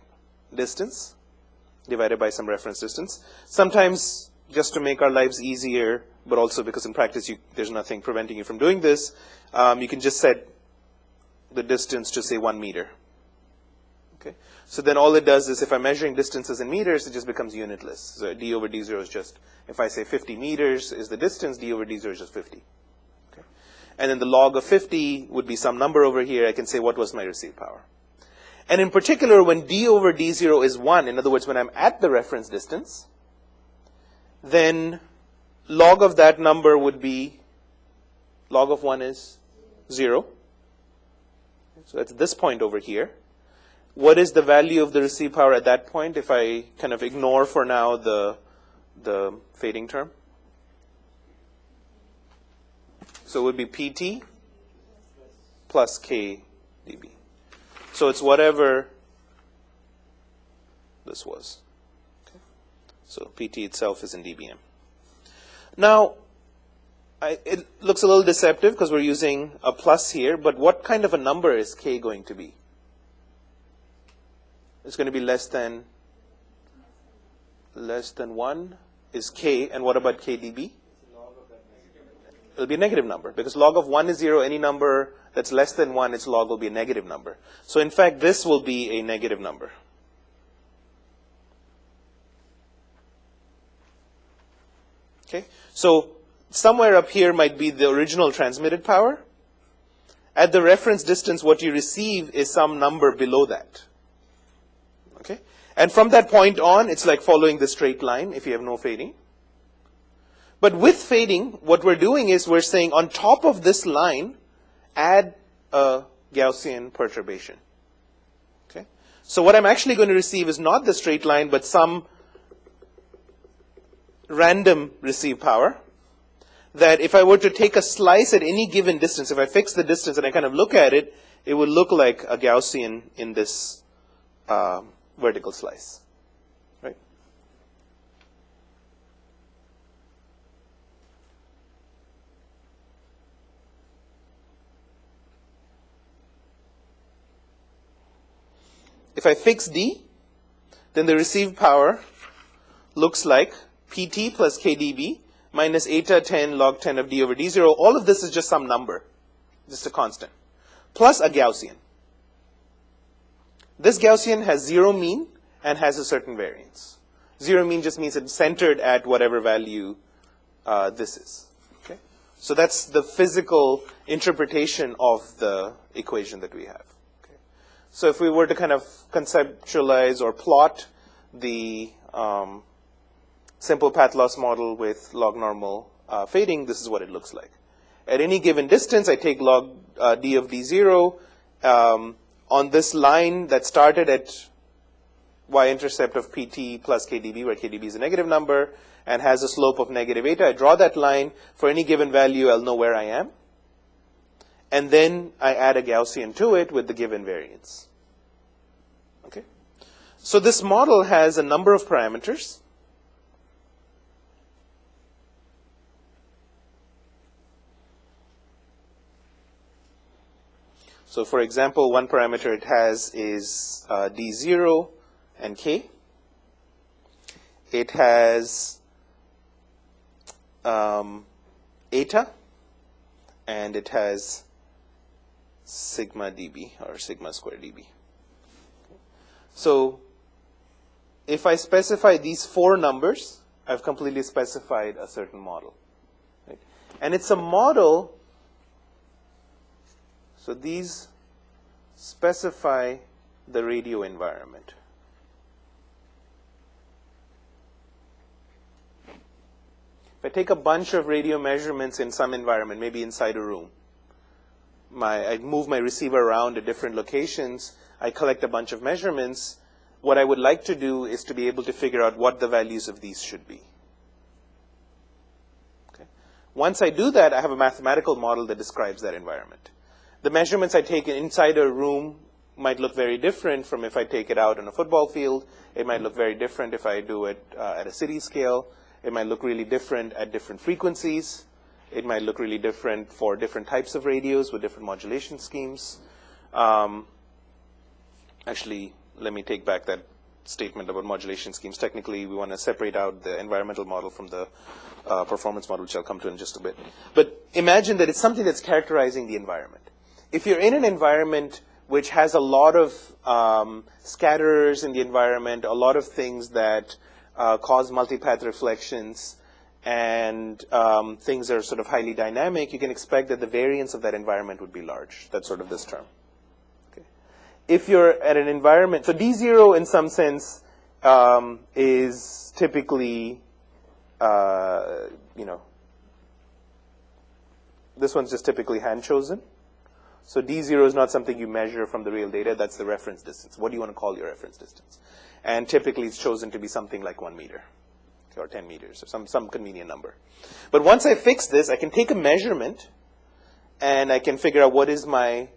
distance divided by some reference distance. Sometimes, just to make our lives easier, but also because in practice there's nothing preventing you from doing this, you can just set the distance to say 1 meter. Okay? So then all it does is if I'm measuring distances in meters, it just becomes unitless. So d over d0 is just, if I say 50 meters is the distance, d over d0 is just 50. Okay? And then the log of 50 would be some number over here. I can say what was my received power. And in particular, when d over d0 is 1, in other words, when I'm at the reference distance, then log of that number would be, log of 1 is 0. So that's this point over here. What is the value of the received power at that point if I kind of ignore for now the fading term? So it would be PT plus K dB. So it's whatever this was. Okay. So PT itself is in dBm. Now, it looks a little deceptive because we're using a plus here, but what kind of a number is K going to be? It's going to be less than 1 is K, and what about K dB? It'll be a negative number, because log of 1 is 0, any number that's less than 1, its log will be a negative number. So in fact, this will be a negative number. Okay, so somewhere up here might be the original transmitted power. At the reference distance, what you receive is some number below that. Okay, and from that point on, it's like following the straight line if you have no fading. But with fading, what we're doing is we're saying on top of this line, add a Gaussian perturbation. Okay, so what I'm actually going to receive is not the straight line, but some random received power. That if I were to take a slice at any given distance, if I fix the distance and I kind of look at it, it would look like a Gaussian in this vertical slice, right? If I fix D, then the received power looks like PT plus KdB minus eta 10 log 10 of d over d0. All of this is just some number, just a constant, plus a Gaussian. This Gaussian has 0 mean and has a certain variance. 0 mean just means it's centered at whatever value this is. Okay? So that's the physical interpretation of the equation that we have. Okay? So if we were to kind of conceptualize or plot the simple path loss model with log normal fading, this is what it looks like. At any given distance, I take log d of d0 on this line that started at y-intercept of pt plus kdb, where kdb is a negative number, and has a slope of negative eta. I draw that line. For any given value, I'll know where I am. And then I add a Gaussian to it with the given variance. Okay? So this model has a number of parameters. So for example, one parameter it has is d0 and k. It has eta, and it has sigma dB, or sigma square dB. So if I specify these 4 numbers, I've completely specified a certain model. Right? And it's a model. So these specify the radio environment. If I take a bunch of radio measurements in some environment, maybe inside a room, I move my receiver around at different locations, I collect a bunch of measurements, what I would like to do is to be able to figure out what the values of these should be. Okay. Once I do that, I have a mathematical model that describes that environment. The measurements I take inside a room might look very different from if I take it out on a football field. It might look very different if I do it at a city scale. It might look really different at different frequencies. It might look really different for different types of radios with different modulation schemes. Actually, let me take back that statement about modulation schemes. Technically, we want to separate out the environmental model from the performance model, which I'll come to in just a bit. But imagine that it's something that's characterizing the environment. If you're in an environment which has a lot of scatterers in the environment, a lot of things that cause multipath reflections, and things are sort of highly dynamic, you can expect that the variance of that environment would be large. That's sort of this term. Okay. If you're at an environment, so D0 in some sense is typically, this one's just typically hand-chosen. So D0 is not something you measure from the real data. That's the reference distance. What do you want to call your reference distance? And typically it's chosen to be something like 1 meter or 10 meters or some convenient number. But once I fix this, I can take a measurement and I can figure out what is my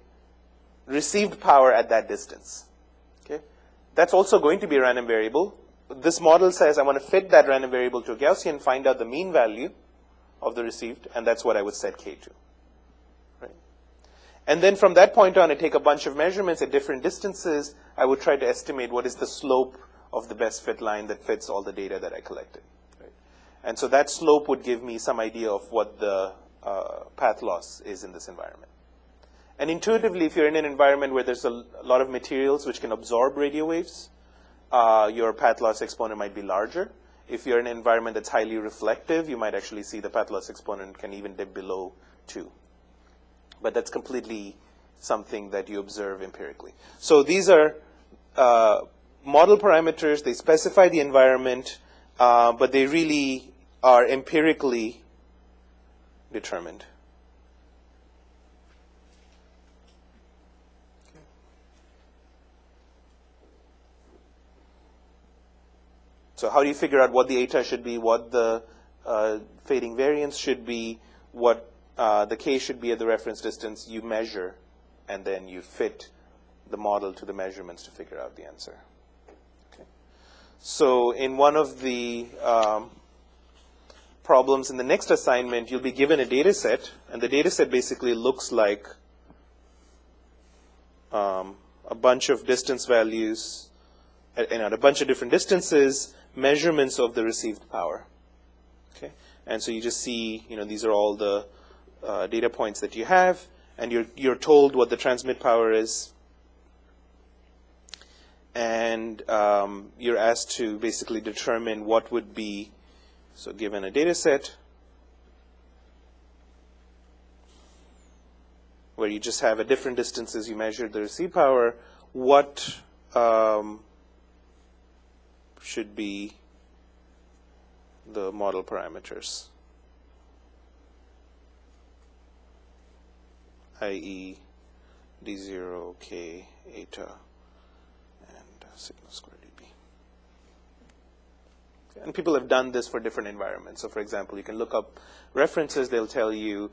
received power at that distance. Okay? That's also going to be a random variable. This model says I want to fit that random variable to a Gaussian, find out the mean value of the received, and that's what I would set k to. Right? And then from that point on, I take a bunch of measurements at different distances. I would try to estimate what is the slope of the best fit line that fits all the data that I collected. Right? And so that slope would give me some idea of what the path loss is in this environment. And intuitively, if you're in an environment where there's a lot of materials which can absorb radio waves, your path loss exponent might be larger. If you're in an environment that's highly reflective, you might actually see the path loss exponent can even dip below 2. But that's completely something that you observe empirically. So these are model parameters. They specify the environment, but they really are empirically determined. So how do you figure out what the eta should be, what the fading variance should be, what the k should be at the reference distance? You measure, and then you fit the model to the measurements to figure out the answer. Okay. So in one of the problems in the next assignment, you'll be given a data set, and the data set basically looks like a bunch of distance values, at a bunch of different distances, measurements of the received power. Okay, and so you just see, these are all the data points that you have, and you're told what the transmit power is, and you're asked to basically determine what would be, so given a data set where you just have at different distances you measure the received power, what should be the model parameters, i.e. D0, K, eta, and sigma squared dB. And people have done this for different environments. So for example, you can look up references. They'll tell you,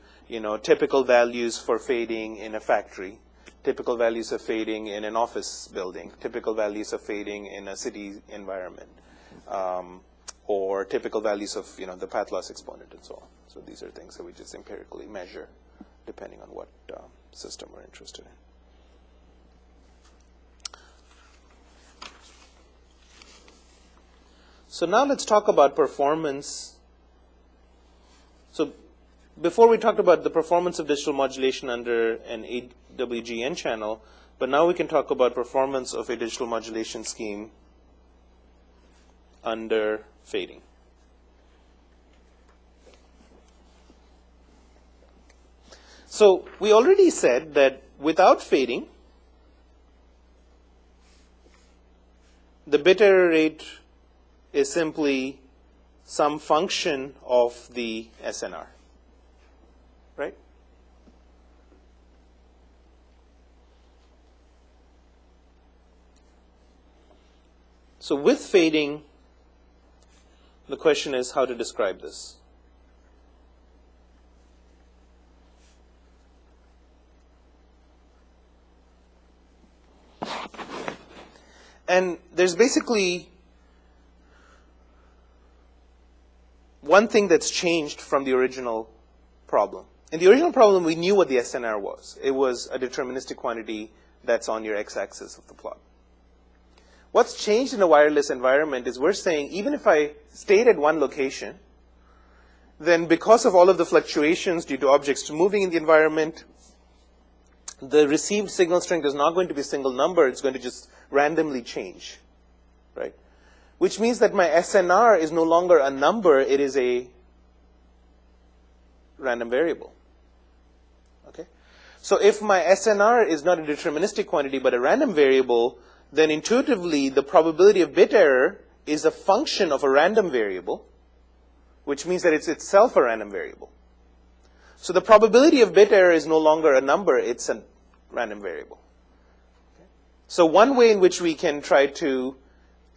typical values for fading in a factory, typical values of fading in an office building, typical values of fading in a city environment, or typical values of the path loss exponent and so on. So these are things that we just empirically measure depending on what system we're interested in. So now let's talk about performance. So before we talked about the performance of digital modulation under an AWGN channel, but now we can talk about performance of a digital modulation scheme under fading. So we already said that without fading, the bit error rate is simply some function of the SNR, right? So with fading, the question is how to describe this. And there's basically one thing that's changed from the original problem. In the original problem, we knew what the SNR was. It was a deterministic quantity that's on your x-axis of the plot. What's changed in a wireless environment is we're saying even if I stayed at one location, then because of all of the fluctuations due to objects moving in the environment, the received signal strength is not going to be a single number, it's going to just randomly change, right? Which means that my SNR is no longer a number, it is a random variable. Okay? So if my SNR is not a deterministic quantity but a random variable, then intuitively the probability of bit error is a function of a random variable, which means that it's itself a random variable. So the probability of bit error is no longer a number, it's a random variable. Okay? So one way in which we can try to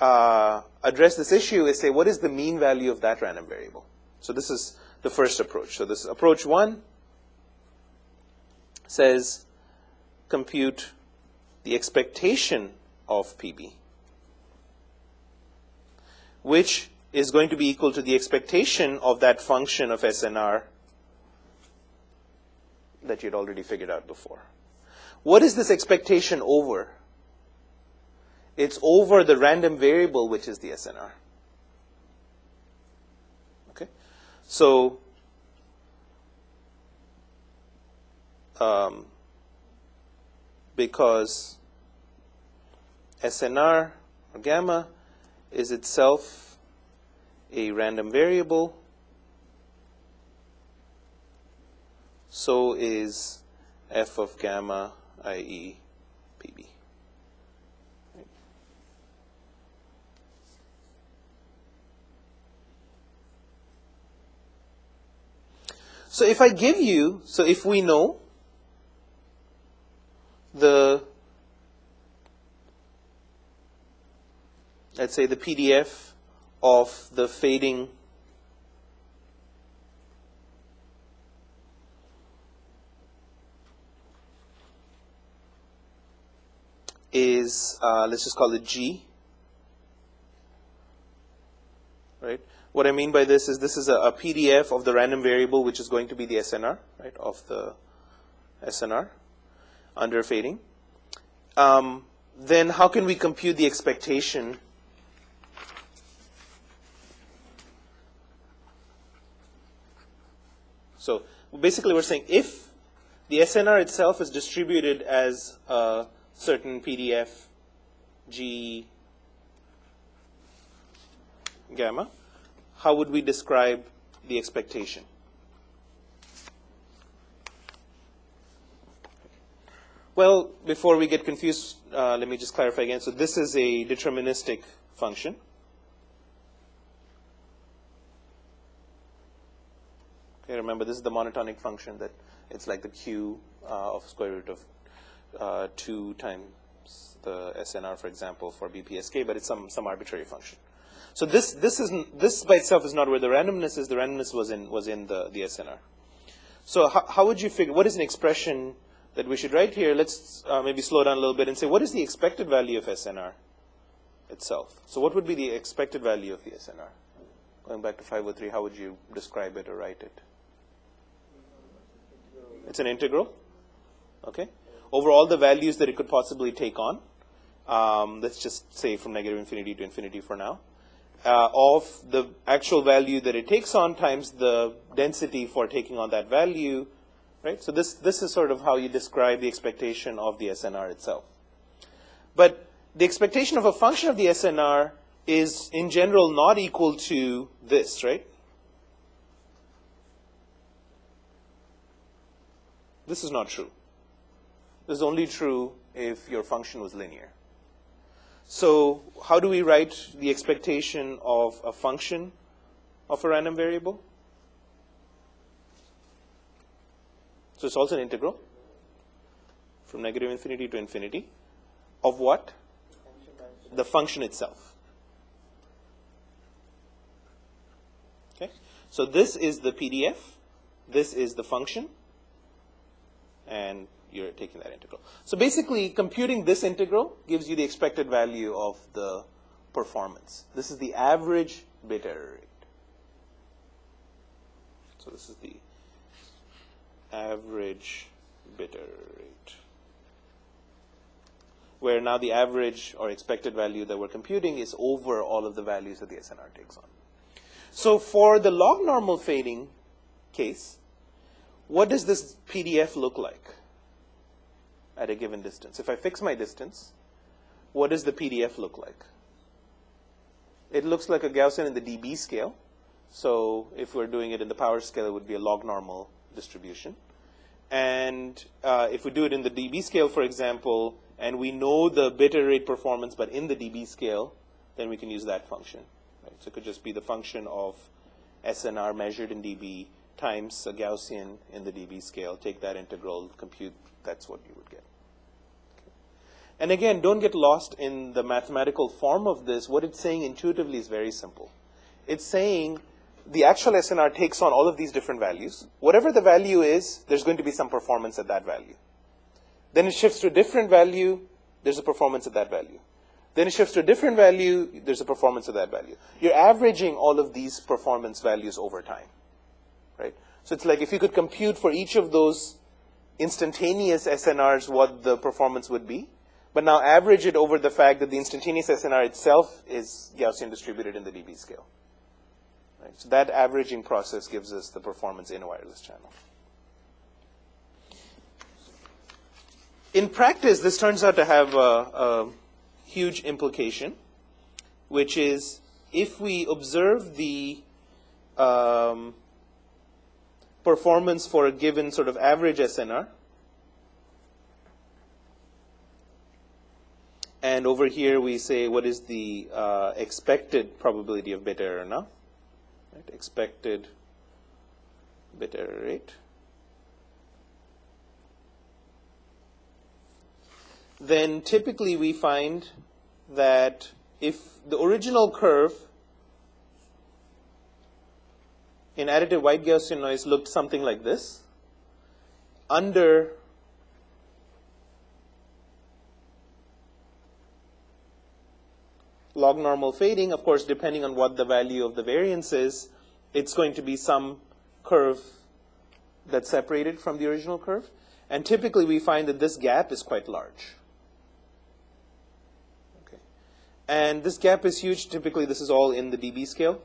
address this issue is say, what is the mean value of that random variable? So this is the first approach. So this approach 1 says compute the expectation of PB, which is going to be equal to the expectation of that function of SNR that you'd already figured out before. What is this expectation over? It's over the random variable, which is the SNR. Okay? So, because SNR or gamma is itself a random variable, so is f of gamma, i.e. PB. Right. So if I give you, so if we know the, let's say the PDF of the fading is, let's just call it G, right? What I mean by this is a PDF of the random variable, which is going to be the SNR, right, of the SNR under fading. Then how can we compute the expectation So basically we're saying if the SNR itself is distributed as a certain PDF G gamma, how would we describe the expectation? Well, before we get confused, let me just clarify again. So this is a deterministic function. Okay, remember this is the monotonic function that it's like the Q of square root of 2 times the SNR, for example, for BPSK, but it's some arbitrary function. So this by itself is not where the randomness is. The randomness was in the SNR. So how would you figure, what is an expression that we should write here? Let's maybe slow down a little bit and say, what is the expected value of SNR itself? So what would be the expected value of the SNR? Going back to 503, how would you describe it or write it? It's an integral, okay, over all the values that it could possibly take on. Let's just say from negative infinity to infinity for now. Of the actual value that it takes on times the density for taking on that value, right? So this is sort of how you describe the expectation of the SNR itself. But the expectation of a function of the SNR is in general not equal to this, right? This is not true. This is only true if your function was linear. So how do we write the expectation of a function of a random variable? So it's also an integral from negative infinity to infinity of what? The function itself. Okay. So this is the PDF. This is the function. And you're taking that integral. So basically, computing this integral gives you the expected value of the performance. This is the average bit error rate. So this is the average bit error rate, where now the average or expected value that we're computing is over all of the values that the SNR takes on. So for the log normal fading case, what does this PDF look like? at a given distance. If I fix my distance, what does the PDF look like? It looks like a Gaussian in the dB scale. So if we're doing it in the power scale, it would be a log normal distribution. And if we do it in the dB scale, for example, and we know the bit error rate performance, but in the dB scale, then we can use that function. Right? So it could just be the function of SNR measured in dB times a Gaussian in the dB scale. Take that integral, compute, that's what you would get. Okay. And again, don't get lost in the mathematical form of this. What it's saying intuitively is very simple. It's saying the actual SNR takes on all of these different values. Whatever the value is, there's going to be some performance at that value. Then it shifts to a different value, there's a performance at that value. Then it shifts to a different value, there's a performance at that value. You're averaging all of these performance values over time. Right? So it's like if you could compute for each of those instantaneous SNRs what the performance would be, but now average it over the fact that the instantaneous SNR itself is Gaussian distributed in the dB scale. Right? So that averaging process gives us the performance in a wireless channel. In practice, this turns out to have a huge implication, which is if we observe the performance for a given sort of average SNR, and over here we say what is the expected probability of bit error now, right? Expected bit error rate. Then typically we find that if the original curve in additive white Gaussian noise looked something like this, under log normal fading, of course, depending on what the value of the variance is, it's going to be some curve that's separated from the original curve. And typically we find that this gap is quite large. Okay. And this gap is huge. Typically this is all in the dB scale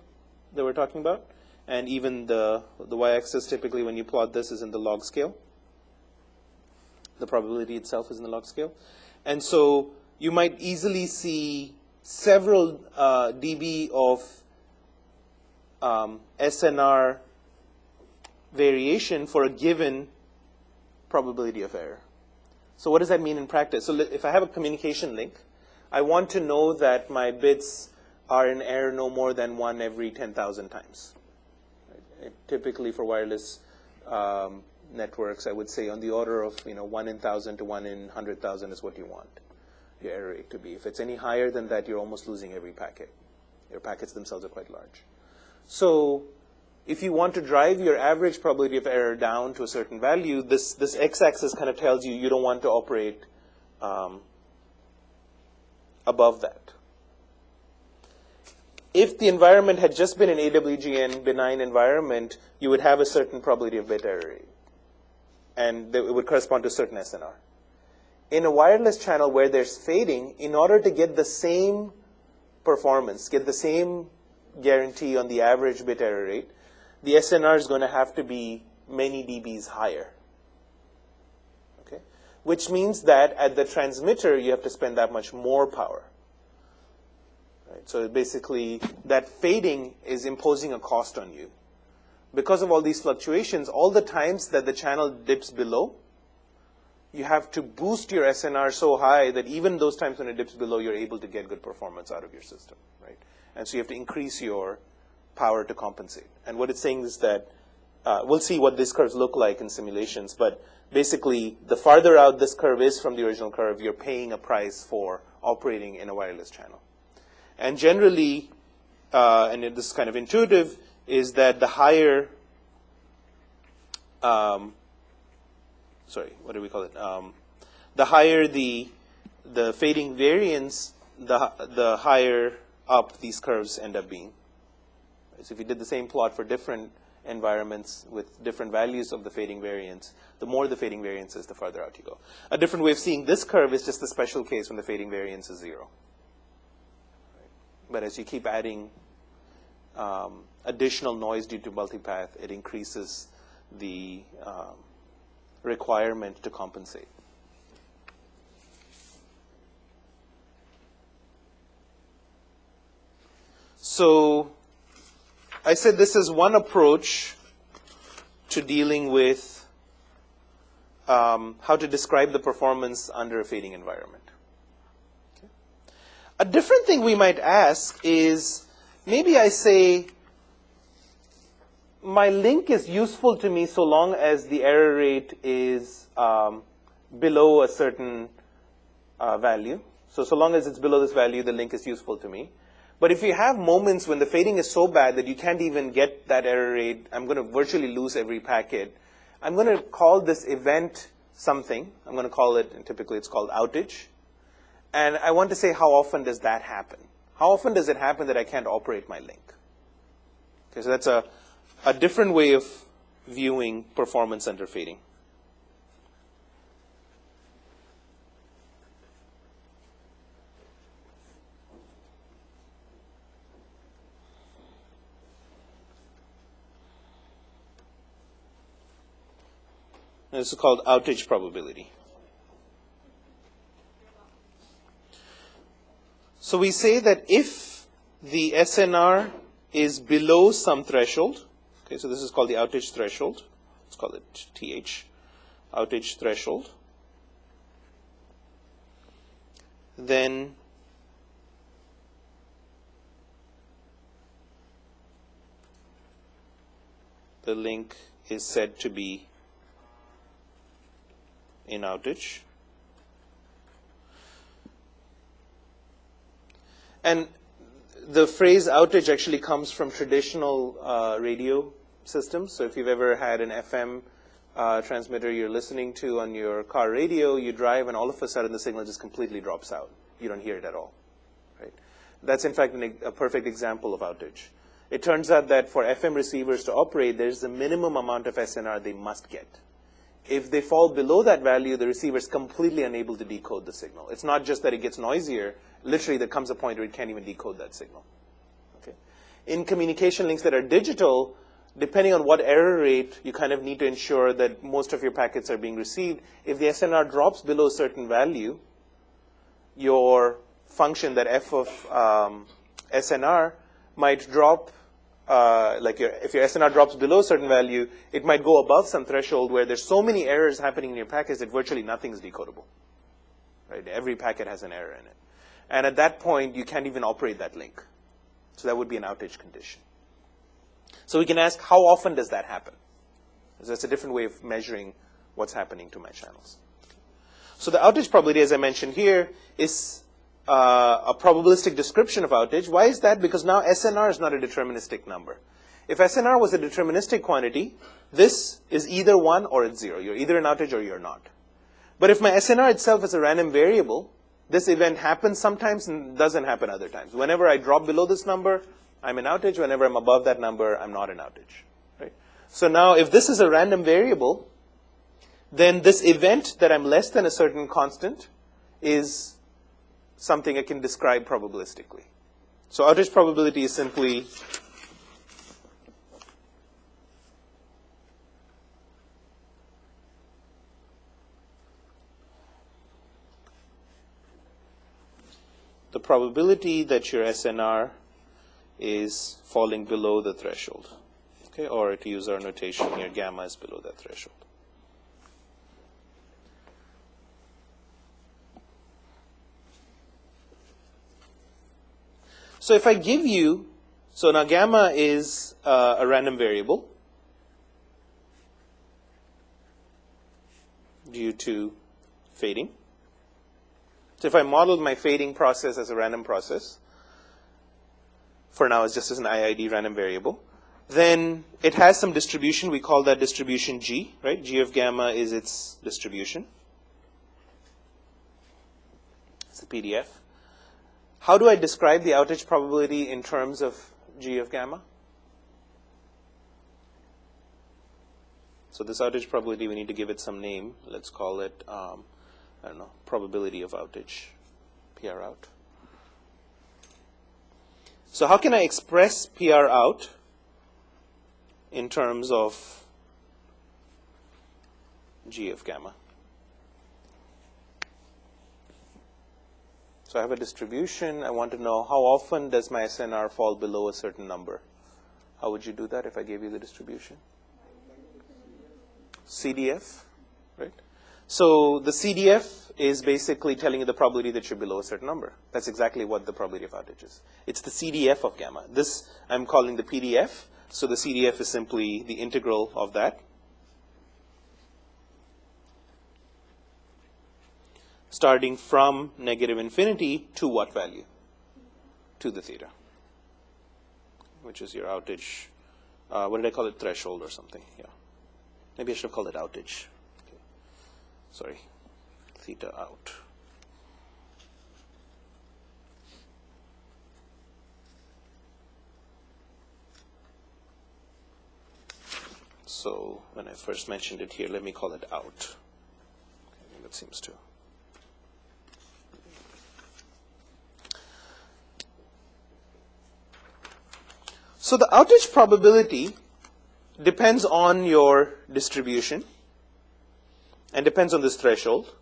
that we're talking about. And even the y-axis, typically when you plot this, is in the log scale. The probability itself is in the log scale. And so you might easily see several dB of SNR variation for a given probability of error. So what does that mean in practice? So if I have a communication link, I want to know that my bits are in error no more than 1 every 10,000 times. Typically for wireless networks, I would say on the order of 1 in 1,000 to 1 in 100,000 is what you want your error rate to be. If it's any higher than that, you're almost losing every packet. Your packets themselves are quite large. So if you want to drive your average probability of error down to a certain value, this x-axis kind of tells you don't want to operate above that. If the environment had just been an AWGN benign environment, you would have a certain probability of bit error rate. And it would correspond to a certain SNR. In a wireless channel where there's fading, in order to get the same performance, get the same guarantee on the average bit error rate, the SNR is going to have to be many dBs higher. Okay? Which means that at the transmitter, you have to spend that much more power. So basically, that fading is imposing a cost on you. Because of all these fluctuations, all the times that the channel dips below, you have to boost your SNR so high that even those times when it dips below, you're able to get good performance out of your system. Right? And so you have to increase your power to compensate. And what it's saying is that, we'll see what these curves look like in simulations, but basically, the farther out this curve is from the original curve, you're paying a price for operating in a wireless channel. And generally, and this is kind of intuitive, is that the higher, the higher the fading variance, the higher up these curves end up being. So if you did the same plot for different environments with different values of the fading variance, the more the fading variance is, the farther out you go. A different way of seeing this curve is just the special case when the fading variance is 0. But as you keep adding additional noise due to multipath, it increases the requirement to compensate. So I said this is one approach to dealing with how to describe the performance under a fading environment. Okay. A different thing we might ask is, maybe I say, my link is useful to me so long as the error rate is below a certain value. So long as it's below this value, the link is useful to me. But if you have moments when the fading is so bad that you can't even get that error rate, I'm going to virtually lose every packet, I'm going to call this event something. I'm going to call it, and typically it's called outage. And I want to say, how often does that happen? How often does it happen that I can't operate my link? Okay, so that's a different way of viewing performance under fading. This is called outage probability. So we say that if the SNR is below some threshold, okay, so this is called the outage threshold. Let's call it TH, outage threshold. Then the link is said to be in outage. And the phrase outage actually comes from traditional radio systems. So if you've ever had an FM transmitter you're listening to on your car radio, you drive and all of a sudden the signal just completely drops out. You don't hear it at all. Right? That's in fact a perfect example of outage. It turns out that for FM receivers to operate, there's a minimum amount of SNR they must get. If they fall below that value, the receiver is completely unable to decode the signal. It's not just that it gets noisier. Literally, there comes a point where it can't even decode that signal. Okay. In communication links that are digital, depending on what error rate, you kind of need to ensure that most of your packets are being received. If the SNR drops below a certain value, your function, that f of SNR, might drop. If your SNR drops below a certain value, it might go above some threshold where there's so many errors happening in your packets that virtually nothing is decodable. Right? Every packet has an error in it. And at that point, you can't even operate that link. So that would be an outage condition. So we can ask, how often does that happen? Because that's a different way of measuring what's happening to my channels. So the outage probability, as I mentioned here, is a probabilistic description of outage. Why is that? Because now SNR is not a deterministic number. If SNR was a deterministic quantity, this is either 1 or it's 0. You're either in outage or you're not. But if my SNR itself is a random variable, this event happens sometimes and doesn't happen other times. Whenever I drop below this number, I'm in outage. Whenever I'm above that number, I'm not in outage. Right? So now if this is a random variable, then this event that I'm less than a certain constant is something I can describe probabilistically. So outage probability is simply the probability that your SNR is falling below the threshold. Okay, or to use our notation here, gamma is below that threshold. So if I give you, so now gamma is a random variable due to fading. So if I modeled my fading process as a random process, for now it's just as an IID random variable, then it has some distribution. We call that distribution G, right? G of gamma is its distribution. It's a PDF. How do I describe the outage probability in terms of G of gamma? So this outage probability, we need to give it some name. Let's call it, I don't know, probability of outage, PR out. So how can I express PR out in terms of G of gamma? So I have a distribution. I want to know how often does my SNR fall below a certain number. How would you do that if I gave you the distribution? CDF, right? So the CDF is basically telling you the probability that you're below a certain number. That's exactly what the probability of outage is. It's the CDF of gamma. This I'm calling the PDF. So the CDF is simply the integral of that. Starting from negative infinity to what value? To the theta, which is your outage. What did I call it? Threshold or something. Yeah. Maybe I should have called it outage. Okay. Sorry. Theta out. So when I first mentioned it here, let me call it out. Okay, that seems to. So the outage probability depends on your distribution and depends on this threshold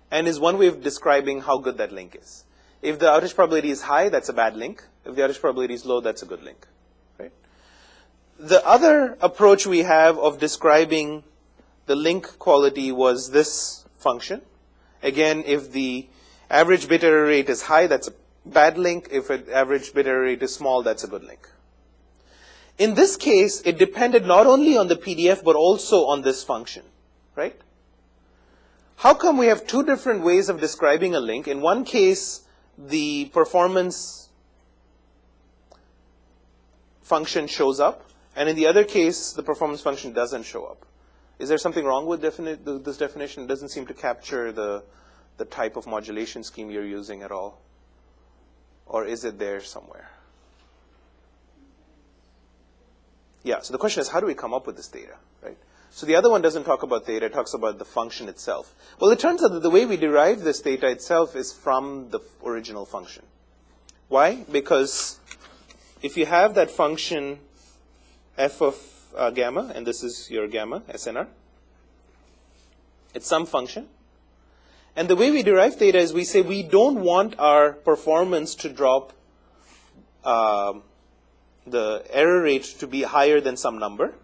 and is one way of describing how good that link is. If the outage probability is high, that's a bad link. If the outage probability is low, that's a good link. Right? The other approach we have of describing the link quality was this function. Again, if the average bit error rate is high, that's a bad link. If the average bit error rate is small, that's a good link. In this case, it depended not only on the PDF, but also on this function, right? How come we have two different ways of describing a link? In one case, the performance function shows up, and in the other case, the performance function doesn't show up. Is there something wrong with this definition? It doesn't seem to capture the type of modulation scheme you're using at all. Or is it there somewhere? Yeah, so the question is, how do we come up with this theta, right? So the other one doesn't talk about theta, it talks about the function itself. Well, it turns out that the way we derive this theta itself is from the original function. Why? Because if you have that function f of gamma, and this is your gamma, SNR, it's some function. And the way we derive theta is we say we don't want our performance to drop the error rate to be higher than some number.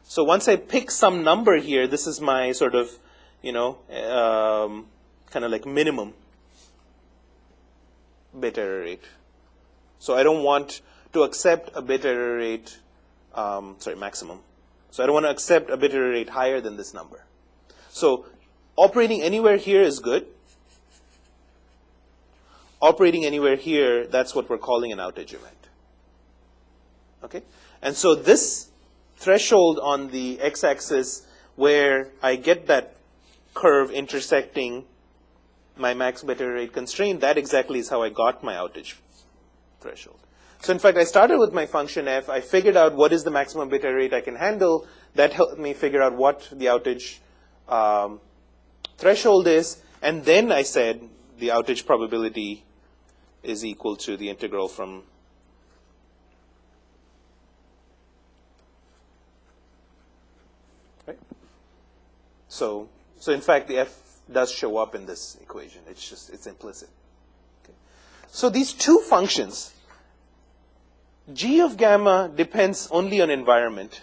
So once I pick some number here, this is my sort of, kind of like minimum bit error rate. So I don't want to accept a bit error rate, maximum. So I don't want to accept a bit error rate higher than this number. So operating anywhere here is good. Operating anywhere here, that's what we're calling an outage event. Okay, and so this threshold on the x-axis where I get that curve intersecting my max bit error rate constraint, that exactly is how I got my outage threshold. So in fact, I started with my function f. I figured out what is the maximum bit error rate I can handle. That helped me figure out what the outage threshold is. And then I said the outage probability is equal to the integral from So in fact, the f does show up in this equation. It's implicit. Okay. So these two functions, g of gamma depends only on environment,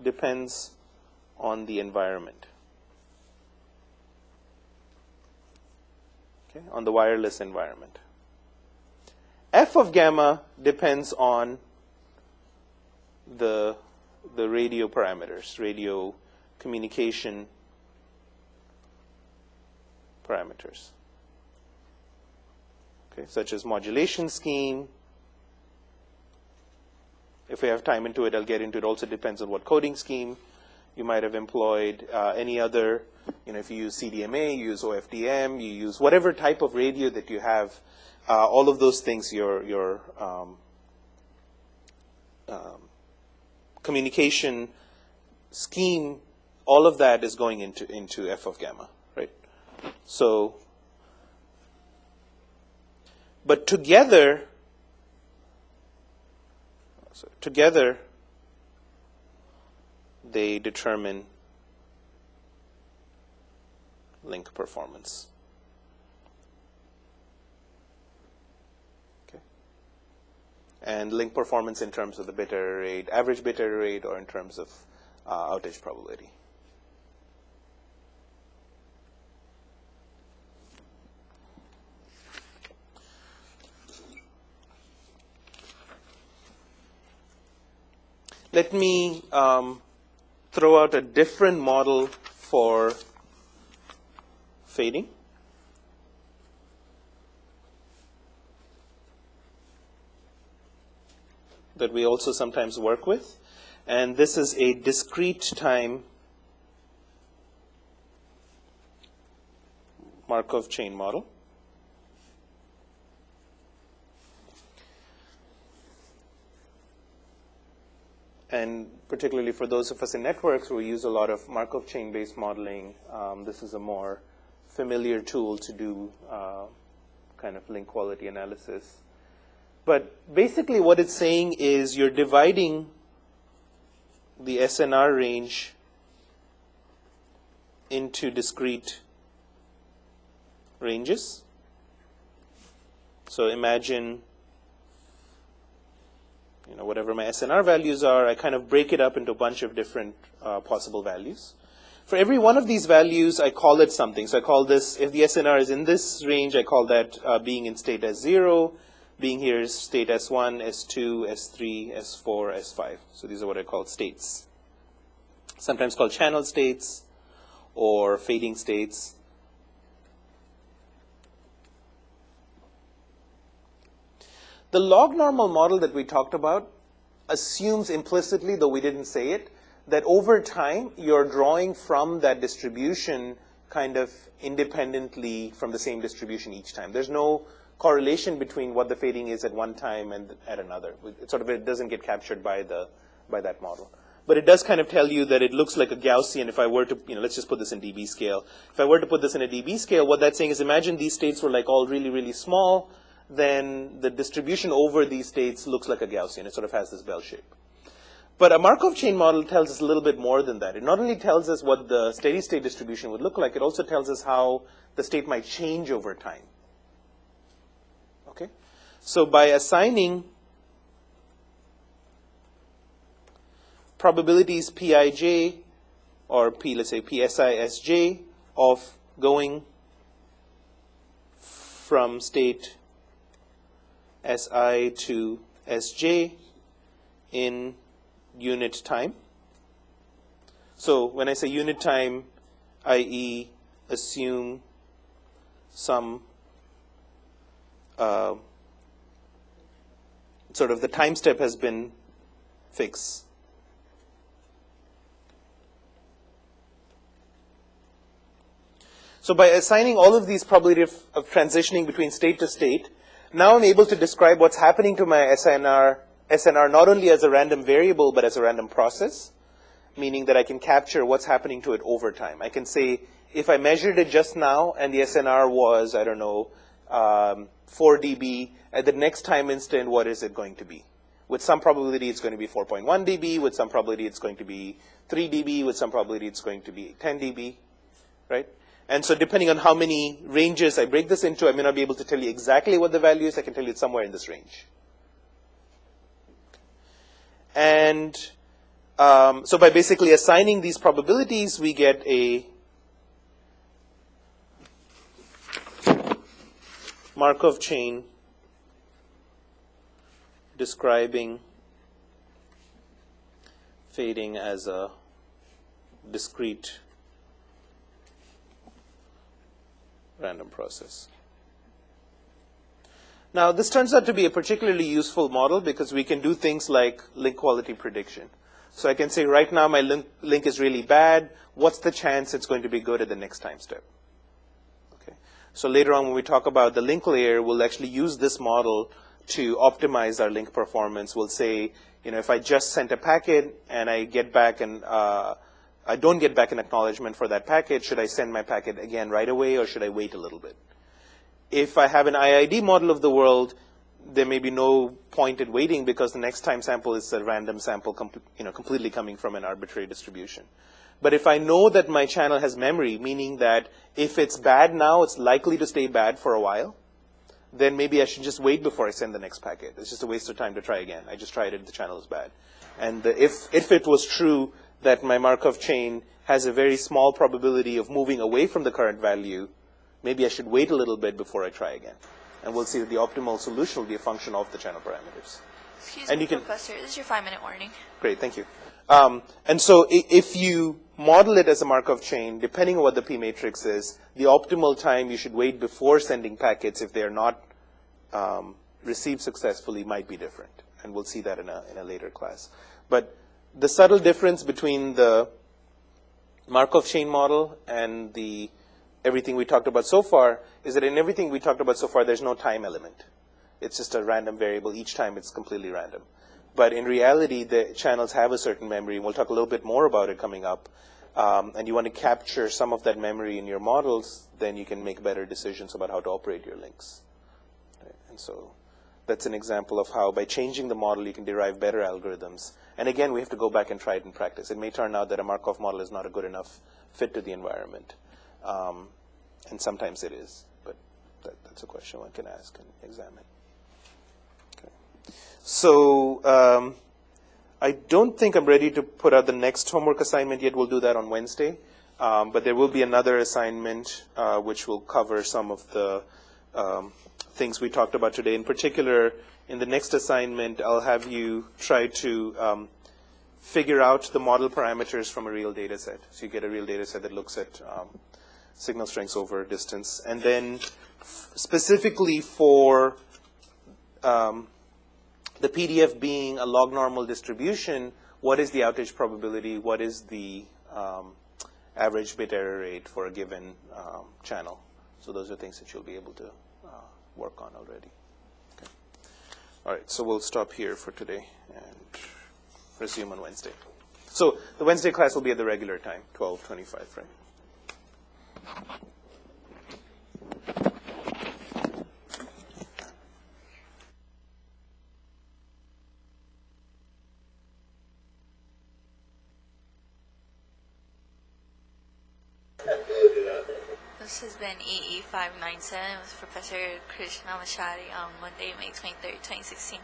depends on the environment, okay, on the wireless environment. F of gamma depends on the radio parameters, radio communication parameters, okay, such as modulation scheme. If we have time into it, I'll get into it. Also depends on what coding scheme you might have employed. Any other, if you use CDMA, you use OFDM, you use whatever type of radio that you have. All of those things, your communication scheme, all of that is going into f of gamma, right? So, but together they determine link performance. and link performance in terms of the bit error rate, average bit error rate, or in terms of outage probability. Let me throw out a different model for fading. That we also sometimes work with. And this is a discrete time Markov chain model. And particularly for those of us in networks, we use a lot of Markov chain-based modeling. This is a more familiar tool to do kind of link quality analysis. But basically what it's saying is you're dividing the SNR range into discrete ranges. So imagine, whatever my SNR values are, I kind of break it up into a bunch of different possible values. For every one of these values, I call it something. So I call this, if the SNR is in this range, I call that being in state S0. Being here is state S1, S2, S3, S4, S5. So these are what I call states. Sometimes called channel states or fading states. The log normal model that we talked about assumes implicitly, though we didn't say it, that over time you're drawing from that distribution kind of independently from the same distribution each time. There's no correlation between what the fading is at one time and at another. It doesn't get captured by that model. But it does kind of tell you that it looks like a Gaussian. If I were to, let's just put this in dB scale. If I were to put this in a dB scale, what that's saying is imagine these states were like all really, really small, then the distribution over these states looks like a Gaussian. It sort of has this bell shape. But a Markov chain model tells us a little bit more than that. It not only tells us what the steady state distribution would look like, it also tells us how the state might change over time. Okay? So by assigning probabilities Pij or let's say Psij of going from state Si to Sj in unit time. So when I say unit time, i.e. assume some sort of the time step has been fixed. So by assigning all of these probability of transitioning between state to state, now I'm able to describe what's happening to my SNR not only as a random variable, but as a random process, meaning that I can capture what's happening to it over time. I can say, if I measured it just now and the SNR was, 4 dB, at the next time instant, what is it going to be? With some probability, it's going to be 4.1 dB. With some probability, it's going to be 3 dB. With some probability, it's going to be 10 dB, right? And so depending on how many ranges I break this into, I may not be able to tell you exactly what the value is. I can tell you it's somewhere in this range. And so by basically assigning these probabilities, we get a Markov chain describing fading as a discrete random process. Now, this turns out to be a particularly useful model because we can do things like link quality prediction. So I can say right now my link is really bad. What's the chance it's going to be good at the next time step? Okay. So later on when we talk about the link layer, we'll actually use this model to optimize our link performance. We'll say, if I just sent a packet and I get back and I don't get back an acknowledgement for that packet, should I send my packet again right away or should I wait a little bit? If I have an IID model of the world, there may be no point in waiting because the next time sample is a random sample completely coming from an arbitrary distribution. But if I know that my channel has memory, meaning that if it's bad now, it's likely to stay bad for a while, then maybe I should just wait before I send the next packet. It's just a waste of time to try again. I just tried it, the channel is bad. And if it was true that my Markov chain has a very small probability of moving away from the current value, maybe I should wait a little bit before I try again. And we'll see that the optimal solution will be a function of the channel parameters. Excuse and me, you can, Professor, this is your 5-minute warning. Great, thank you. And so if you model it as a Markov chain, depending on what the P matrix is, the optimal time you should wait before sending packets if they are not received successfully might be different. And we'll see that in a later class. But the subtle difference between the Markov chain model and everything we talked about so far is that in everything we talked about so far, there's no time element. It's just a random variable. Each time it's completely random. But in reality, the channels have a certain memory. We'll talk a little bit more about it coming up. And you want to capture some of that memory in your models, then you can make better decisions about how to operate your links. Right? And so that's an example of how by changing the model, you can derive better algorithms. And again, we have to go back and try it in practice. It may turn out that a Markov model is not a good enough fit to the environment. And sometimes it is. But that's a question one can ask and examine. So I don't think I'm ready to put out the next homework assignment yet. We'll do that on Wednesday. But there will be another assignment which will cover some of the things we talked about today. In particular, in the next assignment, I'll have you try to figure out the model parameters from a real data set. So you get a real data set that looks at signal strengths over distance. And then specifically for the PDF being a log normal distribution, what is the outage probability? What is the average bit error rate for a given channel? So those are things that you'll be able to work on already. Okay. All right, so we'll stop here for today and resume on Wednesday. So the Wednesday class will be at the regular time, 12:25, right? This has been EE 597 with Professor Krishnamachari on Monday, May 23rd, 2016.